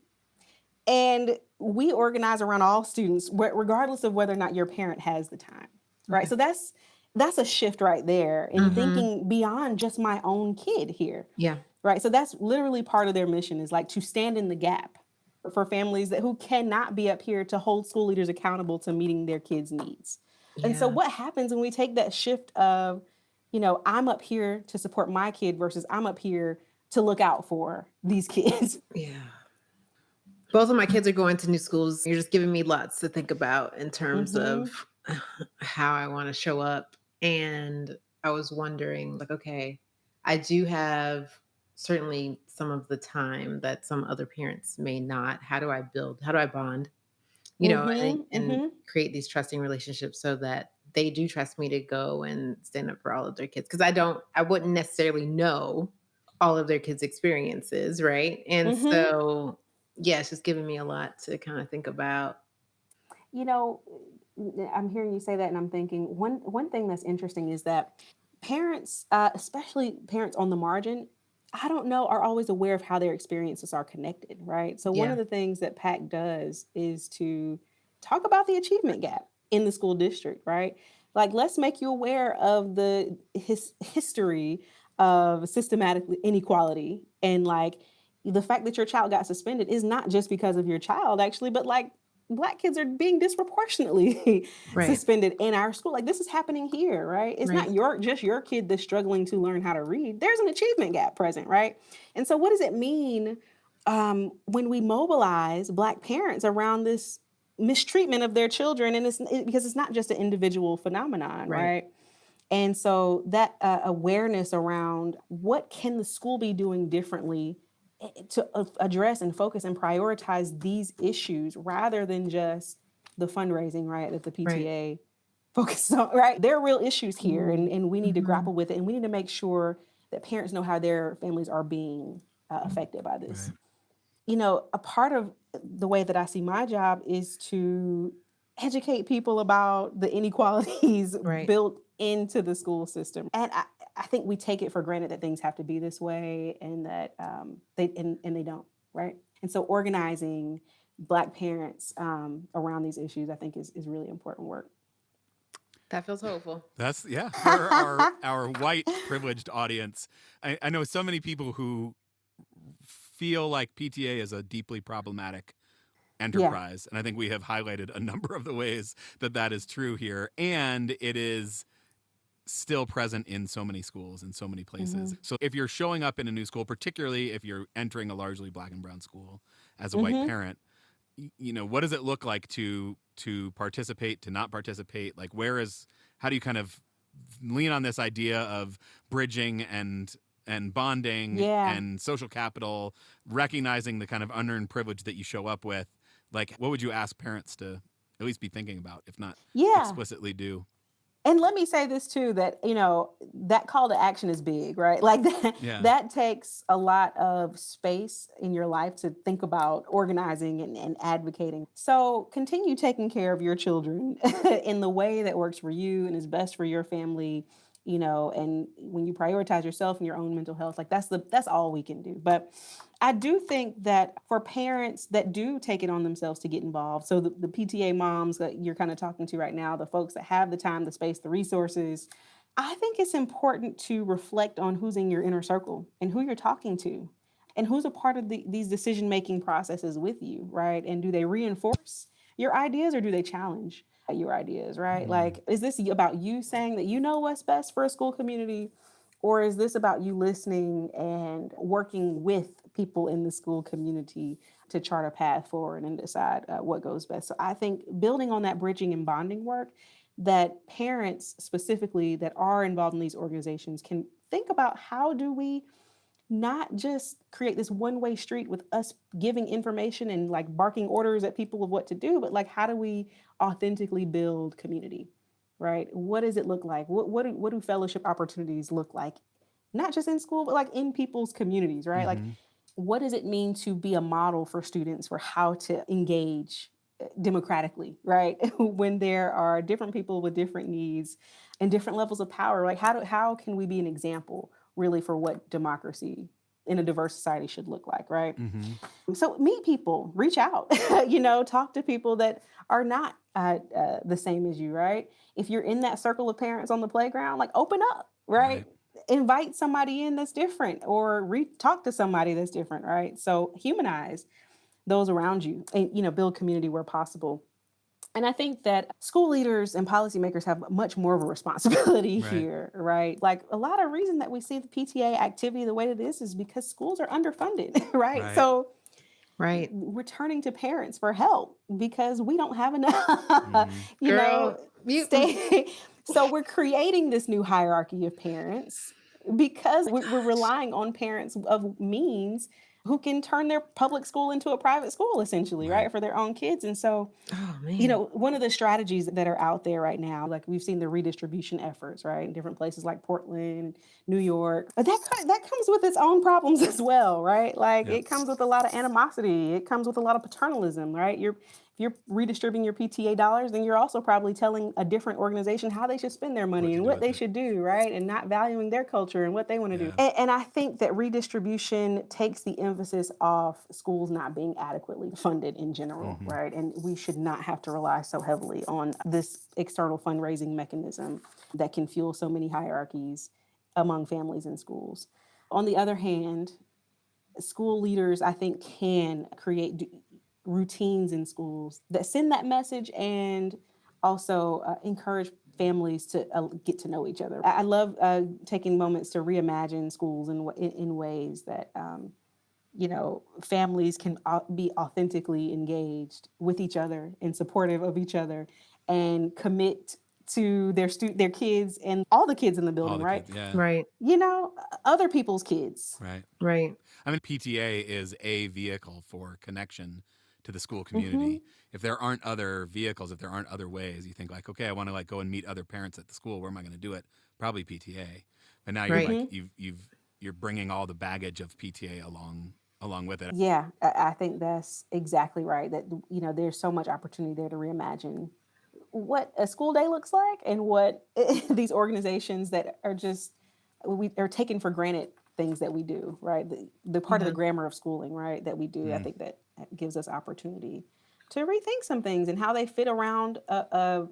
[SPEAKER 3] And we organize around all students, regardless of whether or not your parent has the time, right?
[SPEAKER 2] Okay.
[SPEAKER 3] So that's a shift right there in
[SPEAKER 2] Mm-hmm.
[SPEAKER 3] thinking beyond just my own kid here,
[SPEAKER 2] Yeah.
[SPEAKER 3] right? So that's literally part of their mission, is like to stand in the gap for families who cannot be up here to hold school leaders accountable to meeting their kids' needs. And so
[SPEAKER 2] Yeah.
[SPEAKER 3] what happens when we take that shift of, I'm up here to support my kid versus I'm up here to look out for these kids?
[SPEAKER 2] Yeah. Both of my kids are going to new schools. You're just giving me lots to think about in terms
[SPEAKER 3] Mm-hmm.
[SPEAKER 2] of how I want to show up. And I was wondering, like, okay, I do have certainly some of the time that some other parents may not. How do I build? How do I bond?
[SPEAKER 3] Mm-hmm.
[SPEAKER 2] And
[SPEAKER 3] Mm-hmm.
[SPEAKER 2] create these trusting relationships so that they do trust me to go and stand up for all of their kids. Because I wouldn't necessarily know all of their kids' experiences, right? And
[SPEAKER 3] Mm-hmm.
[SPEAKER 2] so, yeah, it's just giving me a lot to kind of think about.
[SPEAKER 3] You know, I'm hearing you say that, and I'm thinking one thing that's interesting is that parents, especially parents on the margin, I don't know, are always aware of how their experiences are connected, right? So one
[SPEAKER 2] Yeah,
[SPEAKER 3] of the things that PAC does is to talk about the achievement gap in the school district, right? Like, let's make you aware of the history of systematic inequality, and like the fact that your child got suspended is not just because of your child, actually, but like Black kids are being disproportionately
[SPEAKER 2] right,
[SPEAKER 3] suspended in our school. Like, this is happening here, right? It's not
[SPEAKER 2] right,
[SPEAKER 3] just your kid that's struggling to learn how to read. There's an achievement gap present, right? And so what does it mean when we mobilize Black parents around this mistreatment of their children? And because it's not just an individual phenomenon,
[SPEAKER 2] right.
[SPEAKER 3] right? And so that awareness around what can the school be doing differently to address and focus and prioritize these issues rather than just the fundraising, right, that the
[SPEAKER 2] Right.
[SPEAKER 3] PTA focuses on, right? There are real issues here,
[SPEAKER 2] Mm-hmm.
[SPEAKER 3] and we need to
[SPEAKER 2] Mm-hmm.
[SPEAKER 3] grapple with it, and we need to make sure that parents know how their families are being affected by this.
[SPEAKER 1] Right.
[SPEAKER 3] A part of the way that I see my job is to educate people about the inequalities
[SPEAKER 2] Right.
[SPEAKER 3] built into the school system. And I think we take it for granted that things have to be this way, and that they don't, right? And so organizing Black parents around these issues, I think, is really important work.
[SPEAKER 2] That feels hopeful.
[SPEAKER 1] That's yeah. For our white privileged audience, I know so many people who feel like PTA is a deeply problematic
[SPEAKER 3] Yeah.
[SPEAKER 1] enterprise, and I think we have highlighted a number of the ways that that is true here, and it is still present in so many schools in so many places.
[SPEAKER 3] Mm-hmm.
[SPEAKER 1] So if you're showing up in a new school, particularly if you're entering a largely Black and brown school as a white
[SPEAKER 3] Mm-hmm.
[SPEAKER 1] parent, what does it look like to participate, to not participate? Like, how do you kind of lean on this idea of bridging and bonding
[SPEAKER 3] Yeah.
[SPEAKER 1] and social capital, recognizing the kind of unearned privilege that you show up with? Like, what would you ask parents to at least be thinking about, if not
[SPEAKER 3] Yeah.
[SPEAKER 1] explicitly do?
[SPEAKER 3] And let me say this too, that, that call to action is big, right? Like that,
[SPEAKER 1] Yeah.
[SPEAKER 3] that takes a lot of space in your life to think about organizing and advocating. So continue taking care of your children in the way that works for you and is best for your family, and when you prioritize yourself and your own mental health, like that's all we can do. But I do think that for parents that do take it on themselves to get involved, so the PTA moms that you're kind of talking to right now, the folks that have the time, the space, the resources, I think it's important to reflect on who's in your inner circle and who you're talking to and who's a part of these decision-making processes with you, right? And do they reinforce your ideas or do they challenge your ideas, right?
[SPEAKER 1] Mm.
[SPEAKER 3] Like, is this about you saying that you know what's best for a school community? Or is this about you listening and working with people in the school community to chart a path forward and decide what goes best? So I think building on that bridging and bonding work, that parents specifically that are involved in these organizations can think about, how do we not just create this one-way street with us giving information and like barking orders at people of what to do, but like, how do we authentically build community, right? What does it look like? What do fellowship opportunities look like? Not just in school, but like in people's communities, right? Like,
[SPEAKER 1] Mm-hmm.
[SPEAKER 3] what does it mean to be a model for students for how to engage democratically, right? When there are different people with different needs and different levels of power, like how can we be an example really for what democracy in a diverse society should look like, right?
[SPEAKER 1] Mm-hmm.
[SPEAKER 3] So meet people, reach out, talk to people that are not the same as you, right? If you're in that circle of parents on the playground, like open up, right? Invite somebody in that's different, or talk to somebody that's different, right? So humanize those around you and, build community where possible. And I think that school leaders and policymakers have much more of a responsibility here, right? Like a lot of reason that we see the PTA activity the way it is because schools are underfunded, right? So we're turning to parents for help because we don't have enough, So we're creating this new hierarchy of parents because we're relying on parents of means who can turn their public school into a private school, essentially, right? For their own kids. And so, one of the strategies that are out there right now, like we've seen the redistribution efforts, right? In different places like Portland, New York, but that comes with its own problems as well, right? Like it comes with a lot of animosity. It comes with a lot of paternalism, right? If you're redistributing your PTA dollars, then you're also probably telling a different organization how they should spend their money and what they should do, right? And not valuing their culture and what they want to do. And I think that redistribution takes the emphasis off schools not being adequately funded in general, right? And we should not have to rely so heavily on this external fundraising mechanism that can fuel so many hierarchies among families and schools. On the other hand, school leaders, I think, can create routines in schools that send that message and also encourage families to get to know each other. I love taking moments to reimagine schools in ways that, families can be authentically engaged with each other and supportive of each other and commit to their kids and all the kids in the building, right?
[SPEAKER 1] Kids,
[SPEAKER 2] Right.
[SPEAKER 3] Other people's kids.
[SPEAKER 1] Right. I mean, PTA is a vehicle for connection to the school community. If there aren't other vehicles, if there aren't other ways, you think like, okay, I want to go and meet other parents at the school. Where am I going to do it? Probably PTA. But now you're you're bringing all the baggage of PTA along with it.
[SPEAKER 3] Yeah, I think that's exactly right. That there's so much opportunity there to reimagine what a school day looks like and what these organizations that are just we are taken for granted things that we do, right? The part of the grammar of schooling, right, that we do. I think that gives us opportunity to rethink some things and how they fit around a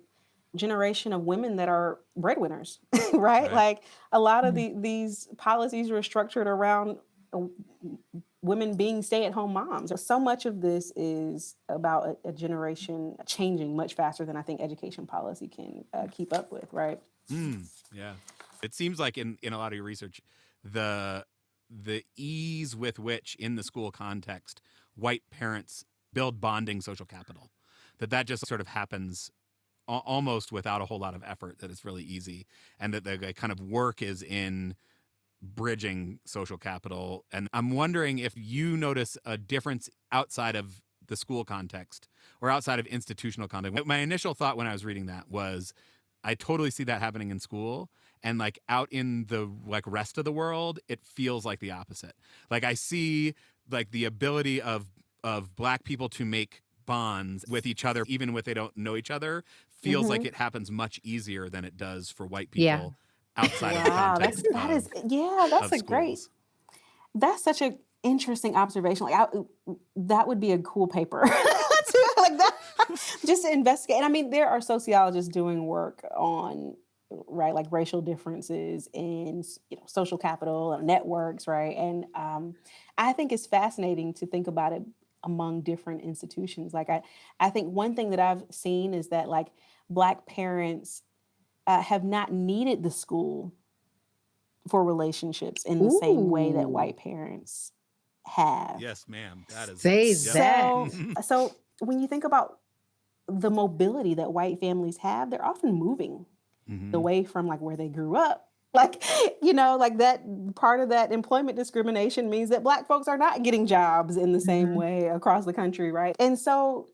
[SPEAKER 3] generation of women that are breadwinners, right? Like a lot of these policies were structured around women being stay-at-home moms. So much of this is about a generation changing much faster than I think education policy can keep up with, right?
[SPEAKER 1] Yeah. It seems like in a lot of your research, the ease with which in the school context white parents build bonding social capital, that just sort of happens almost without a whole lot of effort, that it's really easy, and that the kind of work is in bridging social capital. And I'm wondering if you notice a difference outside of the school context or outside of institutional context. My initial thought when I was reading that was, I totally see that happening in school, and like out in the rest of the world, it feels like the opposite. Like I see like the ability of Black people to make bonds with each other, even if they don't know each other, feels like it happens much easier than it does for white people outside of the context
[SPEAKER 3] that's such an interesting observation. Like that would be a cool paper just to investigate. And I mean, there are sociologists doing work on like racial differences in social capital and networks, right? And I think it's fascinating to think about it among different institutions. Like I think one thing that I've seen is that like Black parents have not needed the school for relationships in the same way that white parents have.
[SPEAKER 1] Yes, ma'am. That is
[SPEAKER 3] so when you think about the mobility that white families have, they're often moving away from like where they grew up. Like, like that part of that employment discrimination means that Black folks are not getting jobs in the same way across the country, right? And so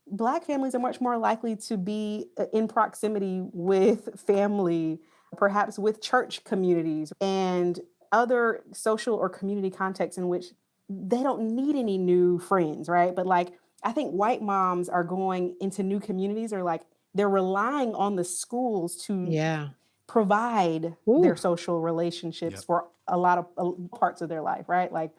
[SPEAKER 3] Black families are much more likely to be in proximity with family, perhaps with church communities and other social or community contexts in which they don't need any new friends, right? But like, I think white moms are going into new communities or like they're relying on the schools to provide their social relationships for a lot of parts of their life, right? Like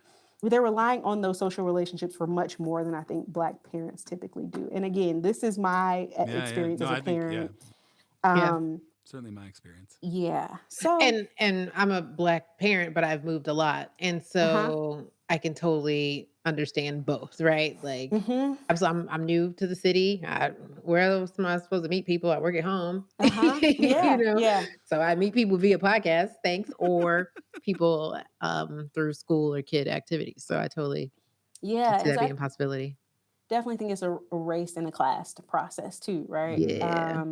[SPEAKER 3] they're relying on those social relationships for much more than I think Black parents typically do. And again, this is my experience as a parent.
[SPEAKER 1] Certainly my experience.
[SPEAKER 3] Yeah. So
[SPEAKER 2] and I'm a Black parent, but I've moved a lot. And so I can totally understand both, right? Like I'm new to the city. Where else am I supposed to meet people? I work at home. So I meet people via podcast, thanks, or people through school or kid activities. So I totally can see that being a possibility.
[SPEAKER 3] Definitely think it's a race and a class process too, right?
[SPEAKER 2] Yeah.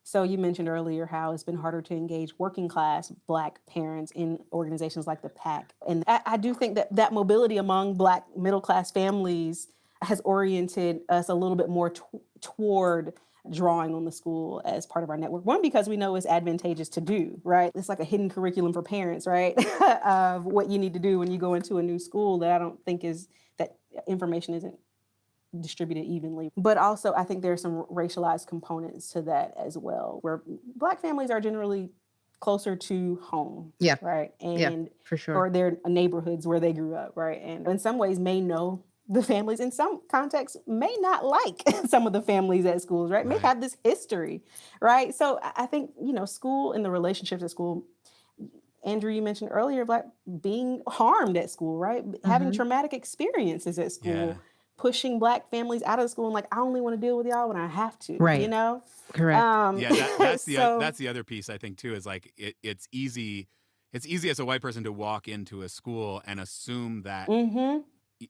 [SPEAKER 3] So you mentioned earlier how it's been harder to engage working class Black parents in organizations like the PAC. And I do think that mobility among Black middle class families has oriented us a little bit more toward drawing on the school as part of our network. One, because we know it's advantageous to do, right? It's like a hidden curriculum for parents, right? Of what you need to do when you go into a new school that I don't think that information isn't distributed evenly. But also, I think there are some racialized components to that as well, where Black families are generally closer to home, right? And
[SPEAKER 2] for sure.
[SPEAKER 3] Or their neighborhoods where they grew up, right? And in some ways may know the families, in some contexts may not like some of the families at schools, right? May have this history, right? So I think, school and the relationships at school, Andrew, you mentioned earlier, Black being harmed at school, right? Having traumatic experiences at school, pushing Black families out of school and like, I only want to deal with y'all when I have to,
[SPEAKER 2] right? Correct.
[SPEAKER 1] That's the other piece I think too, is like it's easy as a white person to walk into a school and assume that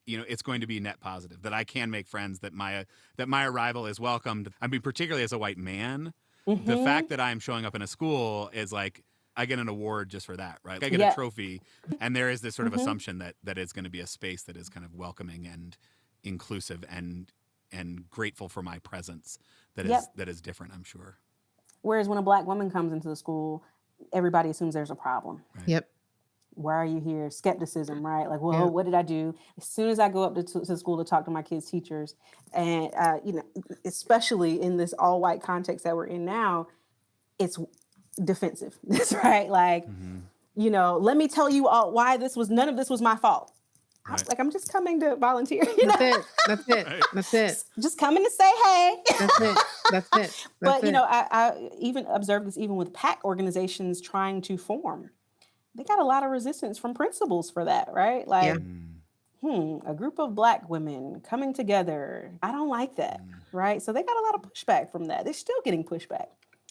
[SPEAKER 1] it's going to be net positive, that I can make friends, that my arrival is welcomed. I mean, particularly as a white man, the fact that I'm showing up in a school is like, I get an award just for that, right? I get a trophy. And there is this sort of assumption that it's going to be a space that is kind of welcoming and inclusive and grateful for my presence that is different, I'm sure.
[SPEAKER 3] Whereas when a Black woman comes into the school, everybody assumes there's a problem.
[SPEAKER 1] Right.
[SPEAKER 2] Yep.
[SPEAKER 3] Why are you here? Skepticism, right? Like, well, what did I do? As soon as I go up to school to talk to my kids' teachers, and especially in this all-white context that we're in now, it's defensive. That's right. Like, let me tell you all why none of this was my fault.
[SPEAKER 1] Right.
[SPEAKER 3] I'm just coming to volunteer.
[SPEAKER 2] That's it.
[SPEAKER 1] Right.
[SPEAKER 2] That's it.
[SPEAKER 3] Just coming to say hey.
[SPEAKER 2] That's it.
[SPEAKER 3] But I even observed this even with PAC organizations trying to form. They got a lot of resistance from principals for that, right? Like, a group of Black women coming together. I don't like that, right? So they got a lot of pushback from that. They're still getting pushback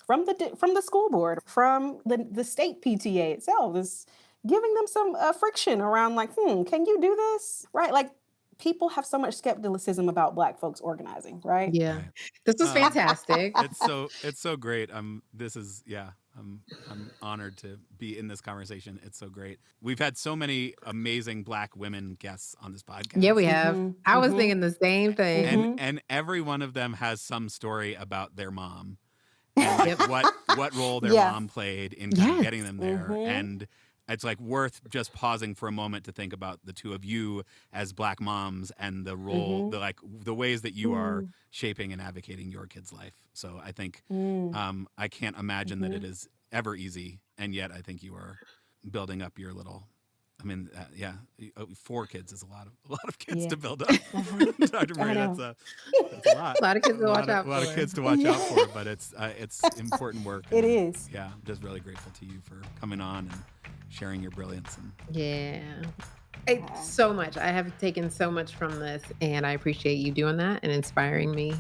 [SPEAKER 3] from the school board, from the state PTA itself. Is giving them some friction around like, can you do this? Right? Like, people have so much skepticism about Black folks organizing, right?
[SPEAKER 2] Yeah.
[SPEAKER 1] Right.
[SPEAKER 2] This was fantastic.
[SPEAKER 1] It's so great. I'm honored to be in this conversation. It's so great. We've had so many amazing Black women guests on this podcast.
[SPEAKER 2] Yeah, we have. I was thinking the same thing.
[SPEAKER 1] And every one of them has some story about their mom and what role their mom played in kind of getting them there. And it's like worth just pausing for a moment to think about the two of you as Black moms and the role, the ways that you are shaping and advocating your kid's life. So I think I can't imagine that it is ever easy, and yet I think you are building up your little. I mean, 4 kids is a lot of kids to build up. Dr. Murray, that's a lot.
[SPEAKER 2] A lot of kids to watch out for.
[SPEAKER 1] A lot of kids to watch out for, but it's important work.
[SPEAKER 3] It is.
[SPEAKER 1] Yeah, I'm just really grateful to you for coming on and sharing your brilliance.
[SPEAKER 2] So much. I have taken so much from this, and I appreciate you doing that and inspiring me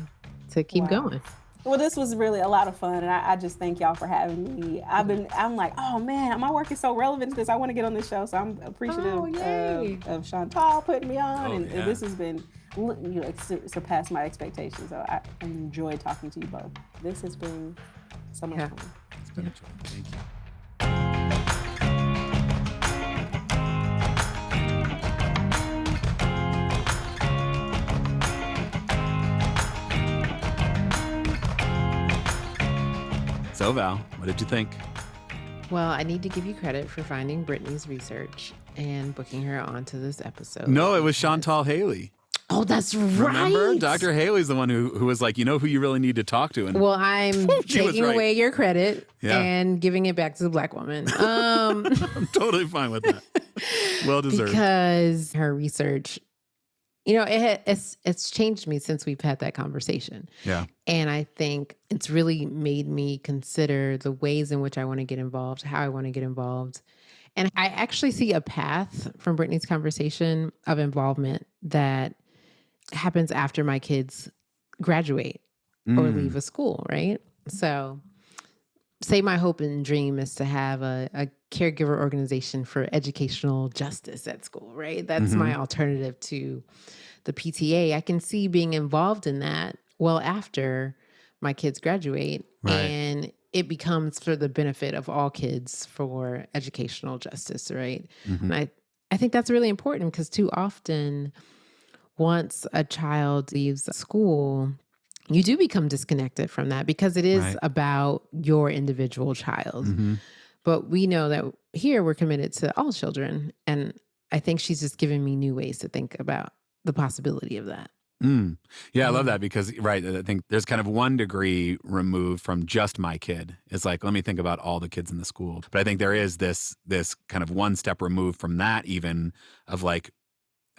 [SPEAKER 2] to keep going.
[SPEAKER 3] Well, this was really a lot of fun, and I just thank y'all for having me. I'm like, oh man, my work is so relevant to this. I want to get on this show, so I'm appreciative of Chantal putting me on, and this has been surpassed my expectations. So I enjoyed talking to you both. This has been so much fun.
[SPEAKER 1] It's been a joy. Thank you. So Val, what did you think?
[SPEAKER 2] Well, I need to give you credit for finding Brittany's research and booking her onto this episode.
[SPEAKER 1] No, it was Chantal Haley.
[SPEAKER 2] Oh, that's
[SPEAKER 1] Remember?
[SPEAKER 2] right.
[SPEAKER 1] Dr. Haley's the one who was like, you know who you really need to talk to. And
[SPEAKER 2] Well, I'm
[SPEAKER 1] she was
[SPEAKER 2] taking
[SPEAKER 1] right.
[SPEAKER 2] away your credit
[SPEAKER 1] Yeah.
[SPEAKER 2] and giving it back to the Black woman.
[SPEAKER 1] I'm totally fine with that. Well deserved.
[SPEAKER 2] Because her research, it's changed me since we've had that conversation.
[SPEAKER 1] Yeah.
[SPEAKER 2] And I think it's really made me consider the ways in which I want to get involved, how I want to get involved. And I actually see a path from Brittany's conversation of involvement that happens after my kids graduate or leave a school, right? So say my hope and dream is to have a caregiver organization for educational justice at school, right? That's my alternative to the PTA. I can see being involved in that well after my kids graduate, and it becomes for the benefit of all kids for educational justice, right? And I think that's really important because too often once a child leaves school, you do become disconnected from that because it is about your individual child. But we know that here we're committed to all children. And I think she's just giving me new ways to think about the possibility of that.
[SPEAKER 1] Yeah, I love that because, I think there's kind of 1 degree removed from just my kid. It's like, let me think about all the kids in the school. But I think there is this kind of 1 step removed from that even of like,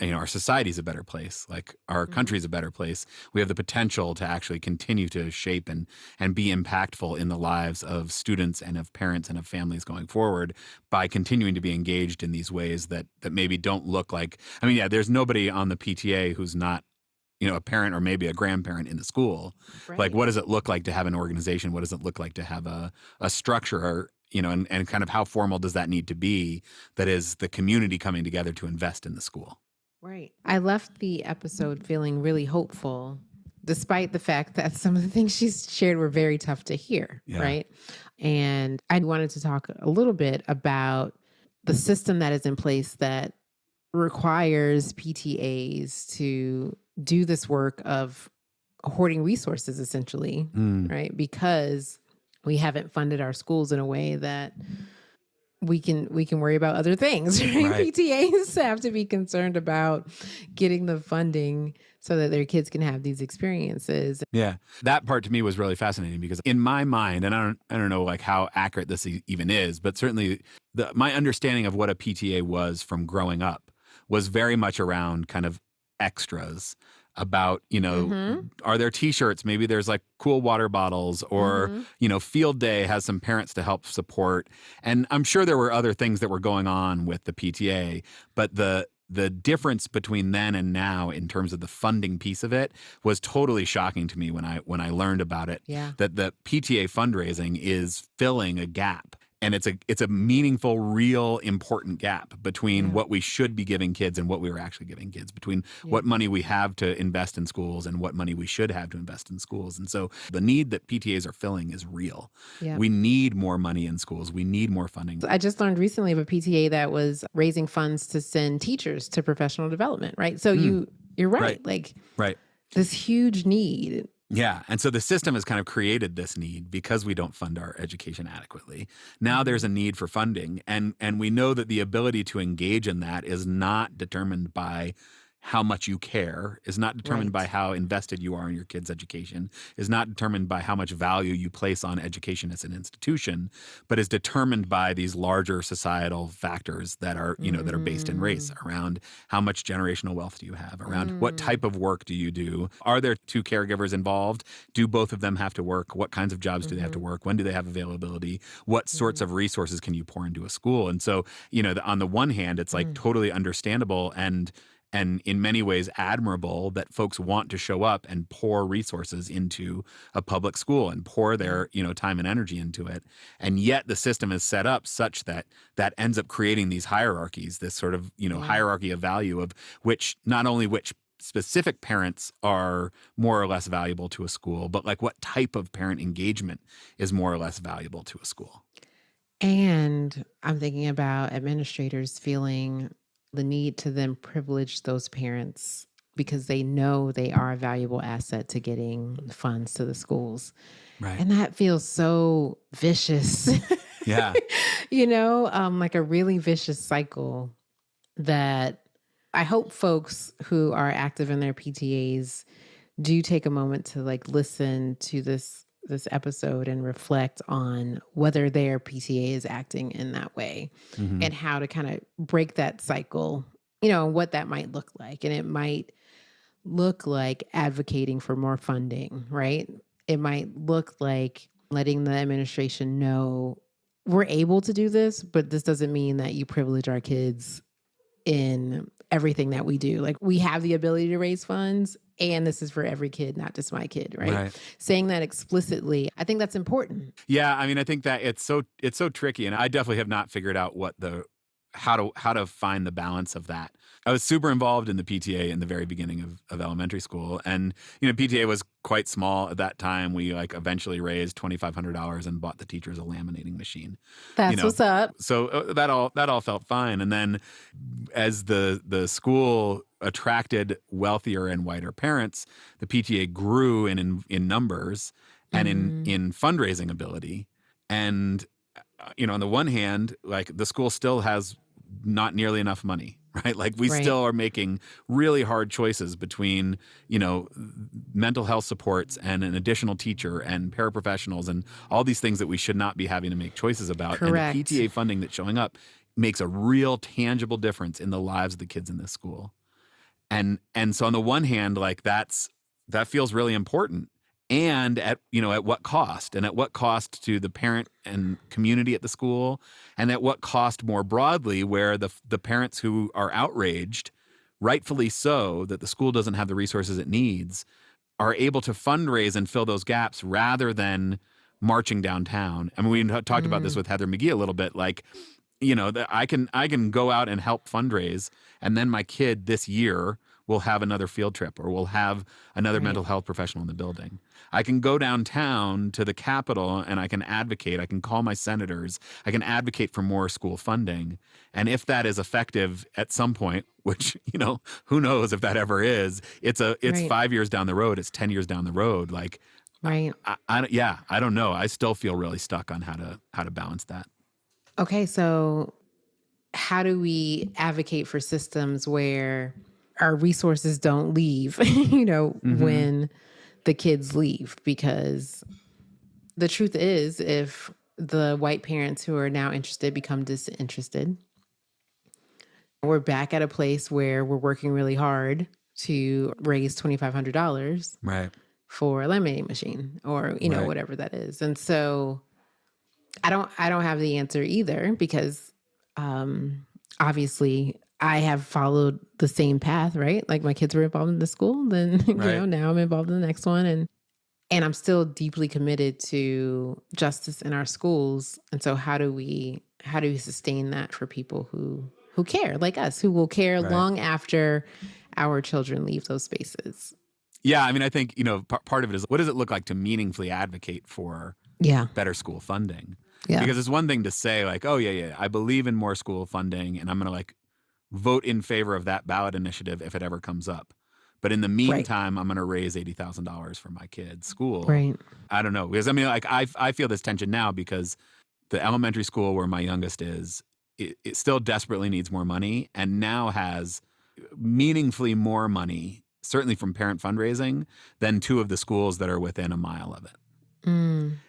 [SPEAKER 1] our society's a better place. Like our country's a better place. We have the potential to actually continue to shape and be impactful in the lives of students and of parents and of families going forward by continuing to be engaged in these ways that maybe don't look like, there's nobody on the PTA who's not, a parent or maybe a grandparent in the school.
[SPEAKER 2] Right.
[SPEAKER 1] Like, what does it look like to have an organization? What does it look like to have a structure and kind of how formal does that need to be that is the community coming together to invest in the school?
[SPEAKER 2] Right. I left the episode feeling really hopeful, despite the fact that some of the things she's shared were very tough to hear, right? And I wanted to talk a little bit about the system that is in place that requires PTAs to do this work of hoarding resources, essentially, right? Because we haven't funded our schools in a way that we can worry about other things, right? PTAs have to be concerned about getting the funding so that their kids can have these experiences.
[SPEAKER 1] Yeah. That part to me was really fascinating because in my mind, and I don't know like how accurate this even is, but certainly my understanding of what a PTA was from growing up was very much around kind of extras about, are there t-shirts? Maybe there's like cool water bottles or, field day has some parents to help support. And I'm sure there were other things that were going on with the PTA, but the difference between then and now in terms of the funding piece of it was totally shocking to me when I learned about it.
[SPEAKER 2] Yeah.
[SPEAKER 1] That the PTA fundraising is filling a gap. And it's a meaningful, real, important gap between what we should be giving kids and what we were actually giving kids, between what money we have to invest in schools and what money we should have to invest in schools. And so the need that PTAs are filling is real. Yeah. We need more money in schools. We need more funding.
[SPEAKER 2] I just learned recently of a PTA that was raising funds to send teachers to professional development, right? So you're right. Like this huge need.
[SPEAKER 1] Yeah. And so the system has kind of created this need because we don't fund our education adequately. Now there's a need for funding. And we know that the ability to engage in that is not determined by how much you care, is not determined by how invested you are in your kid's education, is not determined by how much value you place on education as an institution, but is determined by these larger societal factors that are, that are based in race, around how much generational wealth do you have, around what type of work do you do? Are there 2 caregivers involved? Do both of them have to work? What kinds of jobs do they have to work? When do they have availability? What sorts of resources can you pour into a school? And so, on the one hand, it's like totally understandable and in many ways admirable that folks want to show up and pour resources into a public school and pour their, time and energy into it. And yet the system is set up such that ends up creating these hierarchies, this sort of, hierarchy of value of which not only which specific parents are more or less valuable to a school, but like what type of parent engagement is more or less valuable to a school.
[SPEAKER 2] And I'm thinking about administrators feeling the need to then privilege those parents because they know they are a valuable asset to getting funds to the schools.
[SPEAKER 1] Right.
[SPEAKER 2] And that feels so vicious.
[SPEAKER 1] Yeah.
[SPEAKER 2] Like a really vicious cycle that I hope folks who are active in their PTAs do take a moment to like listen to this episode and reflect on whether their PTA is acting in that way
[SPEAKER 1] Hmm.
[SPEAKER 2] and how to kind of break that cycle, you know, what that might look like. And it might look like advocating for more funding, right? It might look like letting the administration know we're able to do this, but this doesn't mean that you privilege our kids in everything that we do. Like we have the ability to raise funds and this is for every kid, not just my kid, right?
[SPEAKER 1] Right.
[SPEAKER 2] Saying that explicitly, I think that's important.
[SPEAKER 1] Yeah, I mean, I think that it's so tricky, and I definitely have not figured out how to find the balance of that. I was super involved in the PTA in the very beginning of elementary school, and PTA was quite small at that time. We like eventually raised $2,500 and bought the teachers a laminating machine.
[SPEAKER 2] That's what's up.
[SPEAKER 1] So that all felt fine, and then as the school attracted wealthier and whiter parents, the PTA grew in numbers and in fundraising ability. And on the one hand, like the school still has not nearly enough money, right? Like we
[SPEAKER 2] Right.
[SPEAKER 1] still are making really hard choices between, mental health supports and an additional teacher and paraprofessionals and all these things that we should not be having to make choices about.
[SPEAKER 2] Correct.
[SPEAKER 1] And the PTA funding that's showing up makes a real tangible difference in the lives of the kids in this school. And so on the one hand, like that feels really important. And at what cost? And at what cost to the parent and community at the school? And at what cost more broadly, where the parents who are outraged, rightfully so, that the school doesn't have the resources it needs, are able to fundraise and fill those gaps rather than marching downtown. I mean, we talked about this with Heather McGee a little bit, like, that I can go out and help fundraise, and then my kid this year will have another field trip or will have another mental health professional in the building. I can go downtown to the Capitol and I can advocate. I can call my senators. I can advocate for more school funding. And if that is effective at some point, which, who knows if that ever is, it's
[SPEAKER 2] Right.
[SPEAKER 1] 5 years down the road. It's 10 years down the road. Like,
[SPEAKER 2] Right.
[SPEAKER 1] I don't know. I still feel really stuck on how to balance that.
[SPEAKER 2] Okay, so how do we advocate for systems where our resources don't leave, when the kids leave? Because the truth is, if the white parents who are now interested become disinterested, we're back at a place where we're working really hard to raise $2,500
[SPEAKER 1] Right.
[SPEAKER 2] for a laminating machine or,
[SPEAKER 1] Right.
[SPEAKER 2] whatever that is. And so I don't have the answer either because obviously I have followed the same path, right? Like my kids were involved in the school, then
[SPEAKER 1] Right.
[SPEAKER 2] now I'm involved in the next one, and I'm still deeply committed to justice in our schools. And so how do we sustain that for people who care like us, who will care
[SPEAKER 1] Right.
[SPEAKER 2] long after our children leave those spaces?
[SPEAKER 1] Yeah, I mean, I think, part of it is, what does it look like to meaningfully advocate for
[SPEAKER 2] Yeah.
[SPEAKER 1] better school funding?
[SPEAKER 2] Yeah.
[SPEAKER 1] Because it's one thing to say like, oh yeah, I believe in more school funding and I'm going to like vote in favor of that ballot initiative if it ever comes up. But in the meantime, I'm going to raise $80,000 for my kid's school.
[SPEAKER 2] Right.
[SPEAKER 1] I don't know. Because I mean, like I feel this tension now because the elementary school where my youngest is, it still desperately needs more money and now has meaningfully more money, certainly from parent fundraising, than two of the schools that are within a mile of it.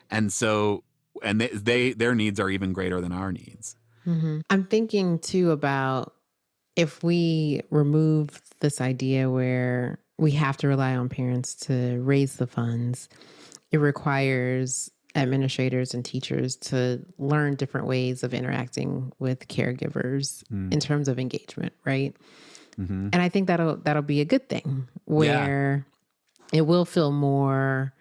[SPEAKER 1] And so, and their needs are even greater than our needs.
[SPEAKER 2] I'm thinking too about if we remove this idea where we have to rely on parents to raise the funds, it requires administrators and teachers to learn different ways of interacting with caregivers in terms of engagement, right? And I think that'll be a good thing where it will feel more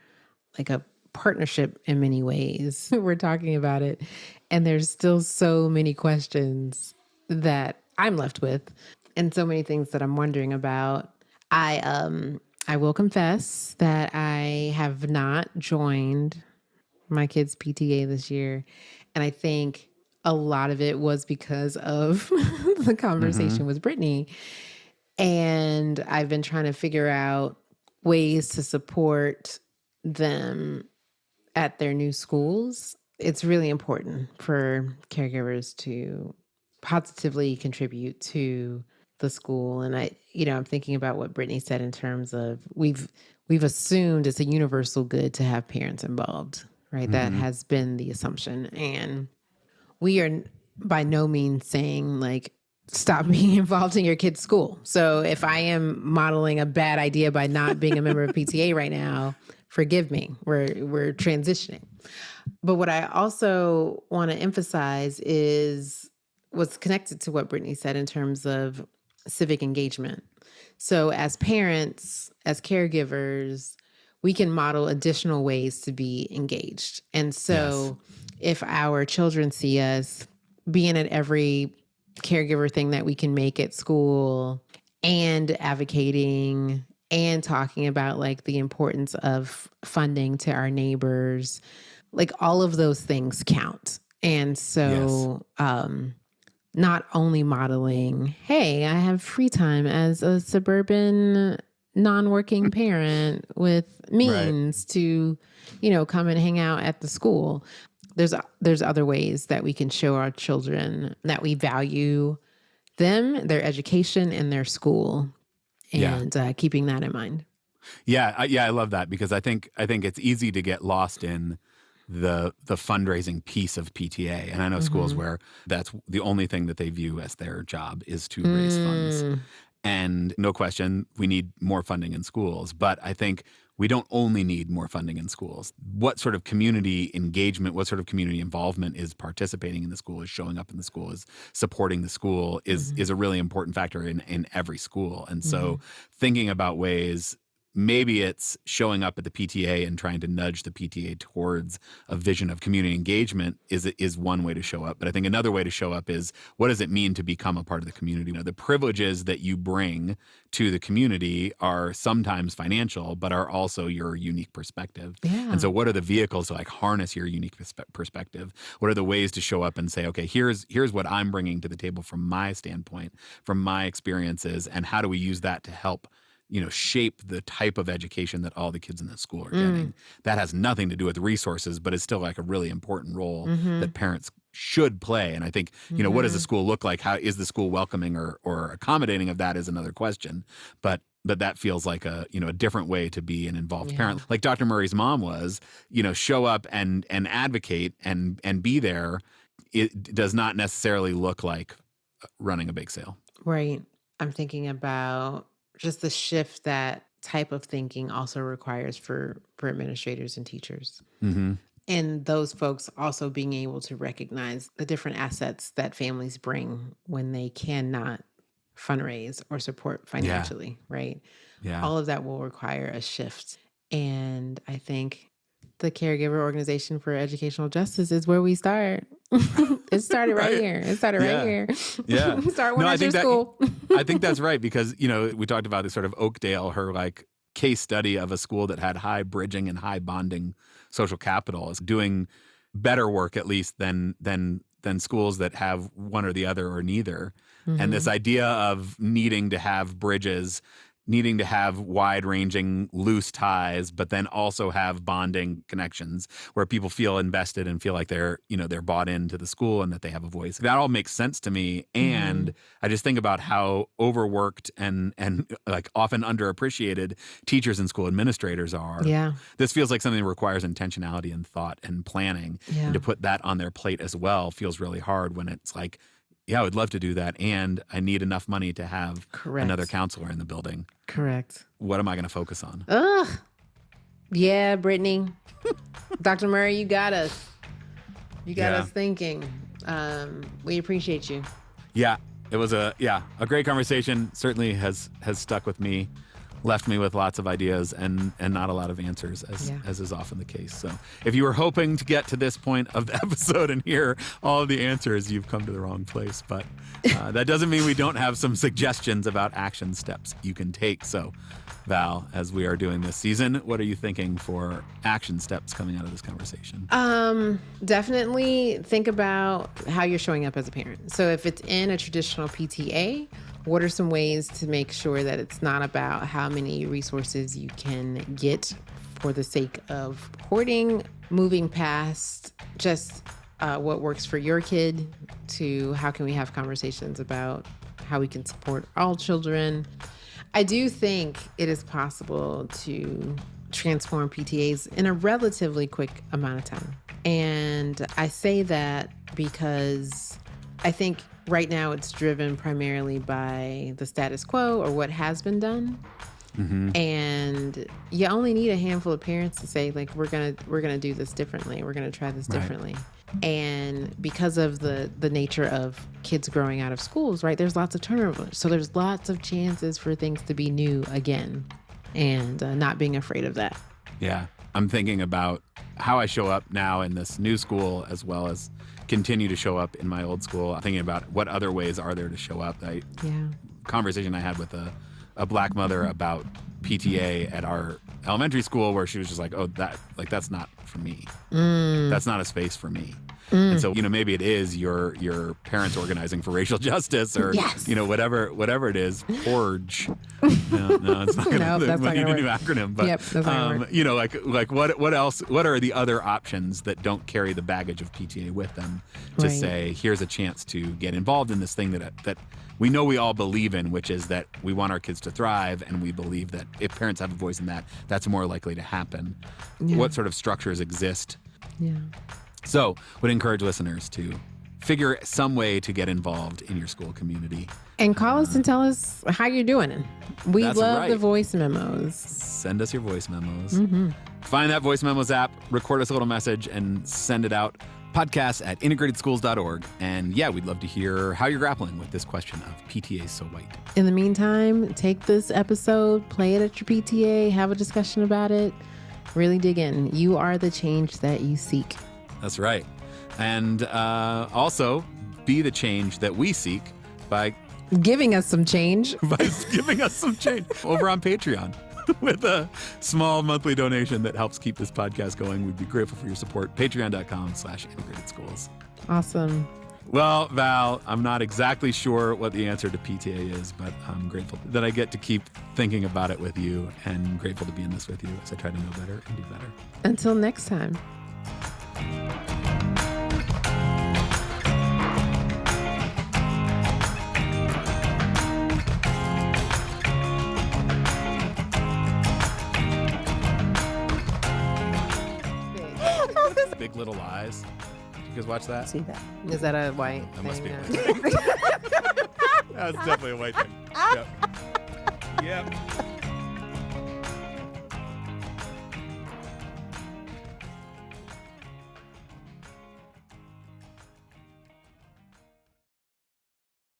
[SPEAKER 2] like a partnership in many ways. We're talking about it, and there's still so many questions that I'm left with, and so many things that I'm wondering about. I will confess that I have not joined my kids' PTA this year, and I think a lot of it was because of the conversation with Brittany. And I've been trying to figure out ways to support them at their new schools. It's really important for caregivers to positively contribute to the school. And I'm thinking about what Brittany said in terms of we've assumed it's a universal good to have parents involved, right? That has been the assumption. And we are by no means saying like, stop being involved in your kid's school. So if I am modeling a bad idea by not being a member of PTA right now, forgive me. We're transitioning. But what I also want to emphasize is what's connected to what Brittany said in terms of civic engagement. So as parents, as caregivers, we can model additional ways to be engaged. And so if our children see us being at every caregiver thing that we can make at school and advocating and talking about like the importance of funding to our neighbors, like all of those things count. And so not only modeling, hey, I have free time as a suburban non-working parent with means to, come and hang out at the school. There's other ways that we can show our children that we value them, their education, and their school, and keeping that in mind.
[SPEAKER 1] I love that because I think it's easy to get lost in the fundraising piece of PTA, and I know schools where that's the only thing that they view as their job is to raise funds. And no question, we need more funding in schools. But I think we don't only need more funding in schools. What sort of community engagement, what sort of community involvement is participating in the school, is showing up in the school, is supporting the school is a really important factor in every school. And so thinking about ways, maybe it's showing up at the PTA and trying to nudge the PTA towards a vision of community engagement is one way to show up. But I think another way to show up is, what does it mean to become a part of the community? The privileges that you bring to the community are sometimes financial, but are also your unique perspective.
[SPEAKER 2] Yeah.
[SPEAKER 1] And so what are the vehicles to like harness your unique perspective? What are the ways to show up and say, okay, here's what I'm bringing to the table from my standpoint, from my experiences, and how do we use that to help shape the type of education that all the kids in the school are getting. That has nothing to do with resources, but it's still like a really important role that parents should play. And I think, what does the school look like? How is the school welcoming or accommodating of that is another question. But that feels like a different way to be an involved parent. Like Dr. Murray's mom was, show up and advocate and be there. It does not necessarily look like running a bake sale.
[SPEAKER 2] Right. I'm thinking about just the shift that type of thinking also requires for administrators and teachers. And those folks also being able to recognize the different assets that families bring when they cannot fundraise or support financially, right?
[SPEAKER 1] Yeah.
[SPEAKER 2] All of that will require a shift. And I think the Caregiver Organization for Educational Justice is where we start. It started right here. It started right here.
[SPEAKER 1] Yeah.
[SPEAKER 2] Start when at your school.
[SPEAKER 1] I think that's right because, we talked about this sort of Oakdale, her like case study of a school that had high bridging and high bonding social capital is doing better work at least than schools that have one or the other or neither. And this idea of needing to have bridges, needing to have wide-ranging loose ties, but then also have bonding connections where people feel invested and feel like they're bought into the school and that they have a voice. That all makes sense to me. And I just think about how overworked and like often underappreciated teachers and school administrators are.
[SPEAKER 2] Yeah.
[SPEAKER 1] This feels like something that requires intentionality and thought and planning.
[SPEAKER 2] Yeah.
[SPEAKER 1] And to put that on their plate as well feels really hard when it's like, yeah, I would love to do that. And I need enough money to have another counselor in the building.
[SPEAKER 2] Correct.
[SPEAKER 1] What am I going to focus on?
[SPEAKER 2] Yeah, Brittany. Dr. Murray, you got us. You got us thinking. We appreciate you.
[SPEAKER 1] Yeah, it was a great conversation. Certainly has stuck with me, left me with lots of ideas and not a lot of answers, as is often the case. So if you were hoping to get to this point of the episode and hear all of the answers, you've come to the wrong place. But that doesn't mean we don't have some suggestions about action steps you can take. So Val, as we are doing this season, what are you thinking for action steps coming out of this conversation?
[SPEAKER 2] Definitely think about how you're showing up as a parent. So if it's in a traditional PTA, what are some ways to make sure that it's not about how many resources you can get for the sake of hoarding, moving past just what works for your kid to how can we have conversations about how we can support all children. I do think it is possible to transform PTAs in a relatively quick amount of time. And I say that because I think right now it's driven primarily by the status quo or what has been done. Mm-hmm. And you only need a handful of parents to say, like, we're gonna do this differently. We're gonna try this differently. And because of the nature of kids growing out of schools, right, there's lots of turnover. So there's lots of chances for things to be new again, and not being afraid of that.
[SPEAKER 1] Yeah. I'm thinking about how I show up now in this new school as well as continue to show up in my old school. I'm thinking about what other ways are there to show up. Conversation I had with a Black mother about PTA at our elementary school, where she was just like, oh, that's not for me. That's not a space for me. And so, maybe it is your parents organizing for racial justice, or whatever it is. Forge. No, it's not gonna.
[SPEAKER 2] That's
[SPEAKER 1] we
[SPEAKER 2] not
[SPEAKER 1] need
[SPEAKER 2] gonna
[SPEAKER 1] a new acronym. But
[SPEAKER 2] that's not gonna work.
[SPEAKER 1] like what else? What are the other options that don't carry the baggage of PTA with them to say, here's a chance to get involved in this thing that we know we all believe in, which is that we want our kids to thrive, and we believe that if parents have a voice in that, that's more likely to happen. Yeah. What sort of structures exist? Yeah. So, would encourage listeners to figure some way to get involved in your school community.
[SPEAKER 2] And call us and tell us how you're doing it. We love the voice memos.
[SPEAKER 1] Send us your voice memos. Mm-hmm. Find that voice memos app, record us a little message, and send it out. podcast@integratedschools.org. And we'd love to hear how you're grappling with this question of PTA so white.
[SPEAKER 2] In the meantime, take this episode, play it at your PTA, have a discussion about it, really dig in. You are the change that you seek.
[SPEAKER 1] That's right. And also be the change that we seek by
[SPEAKER 2] giving us some change.
[SPEAKER 1] By giving us some change over on Patreon. With a small monthly donation that helps keep this podcast going. We'd be grateful for your support. Patreon.com/integratedschools.
[SPEAKER 2] Awesome.
[SPEAKER 1] Well, Val, I'm not exactly sure what the answer to PTA is, but I'm grateful that I get to keep thinking about it with you, and grateful to be in this with you as I try to know better and do better.
[SPEAKER 2] Until next time.
[SPEAKER 1] Big Little Lies. Did you guys watch that?
[SPEAKER 2] See that? Is that a white
[SPEAKER 1] that must
[SPEAKER 2] thing?
[SPEAKER 1] Be a white thing. That's definitely a white thing. Yep.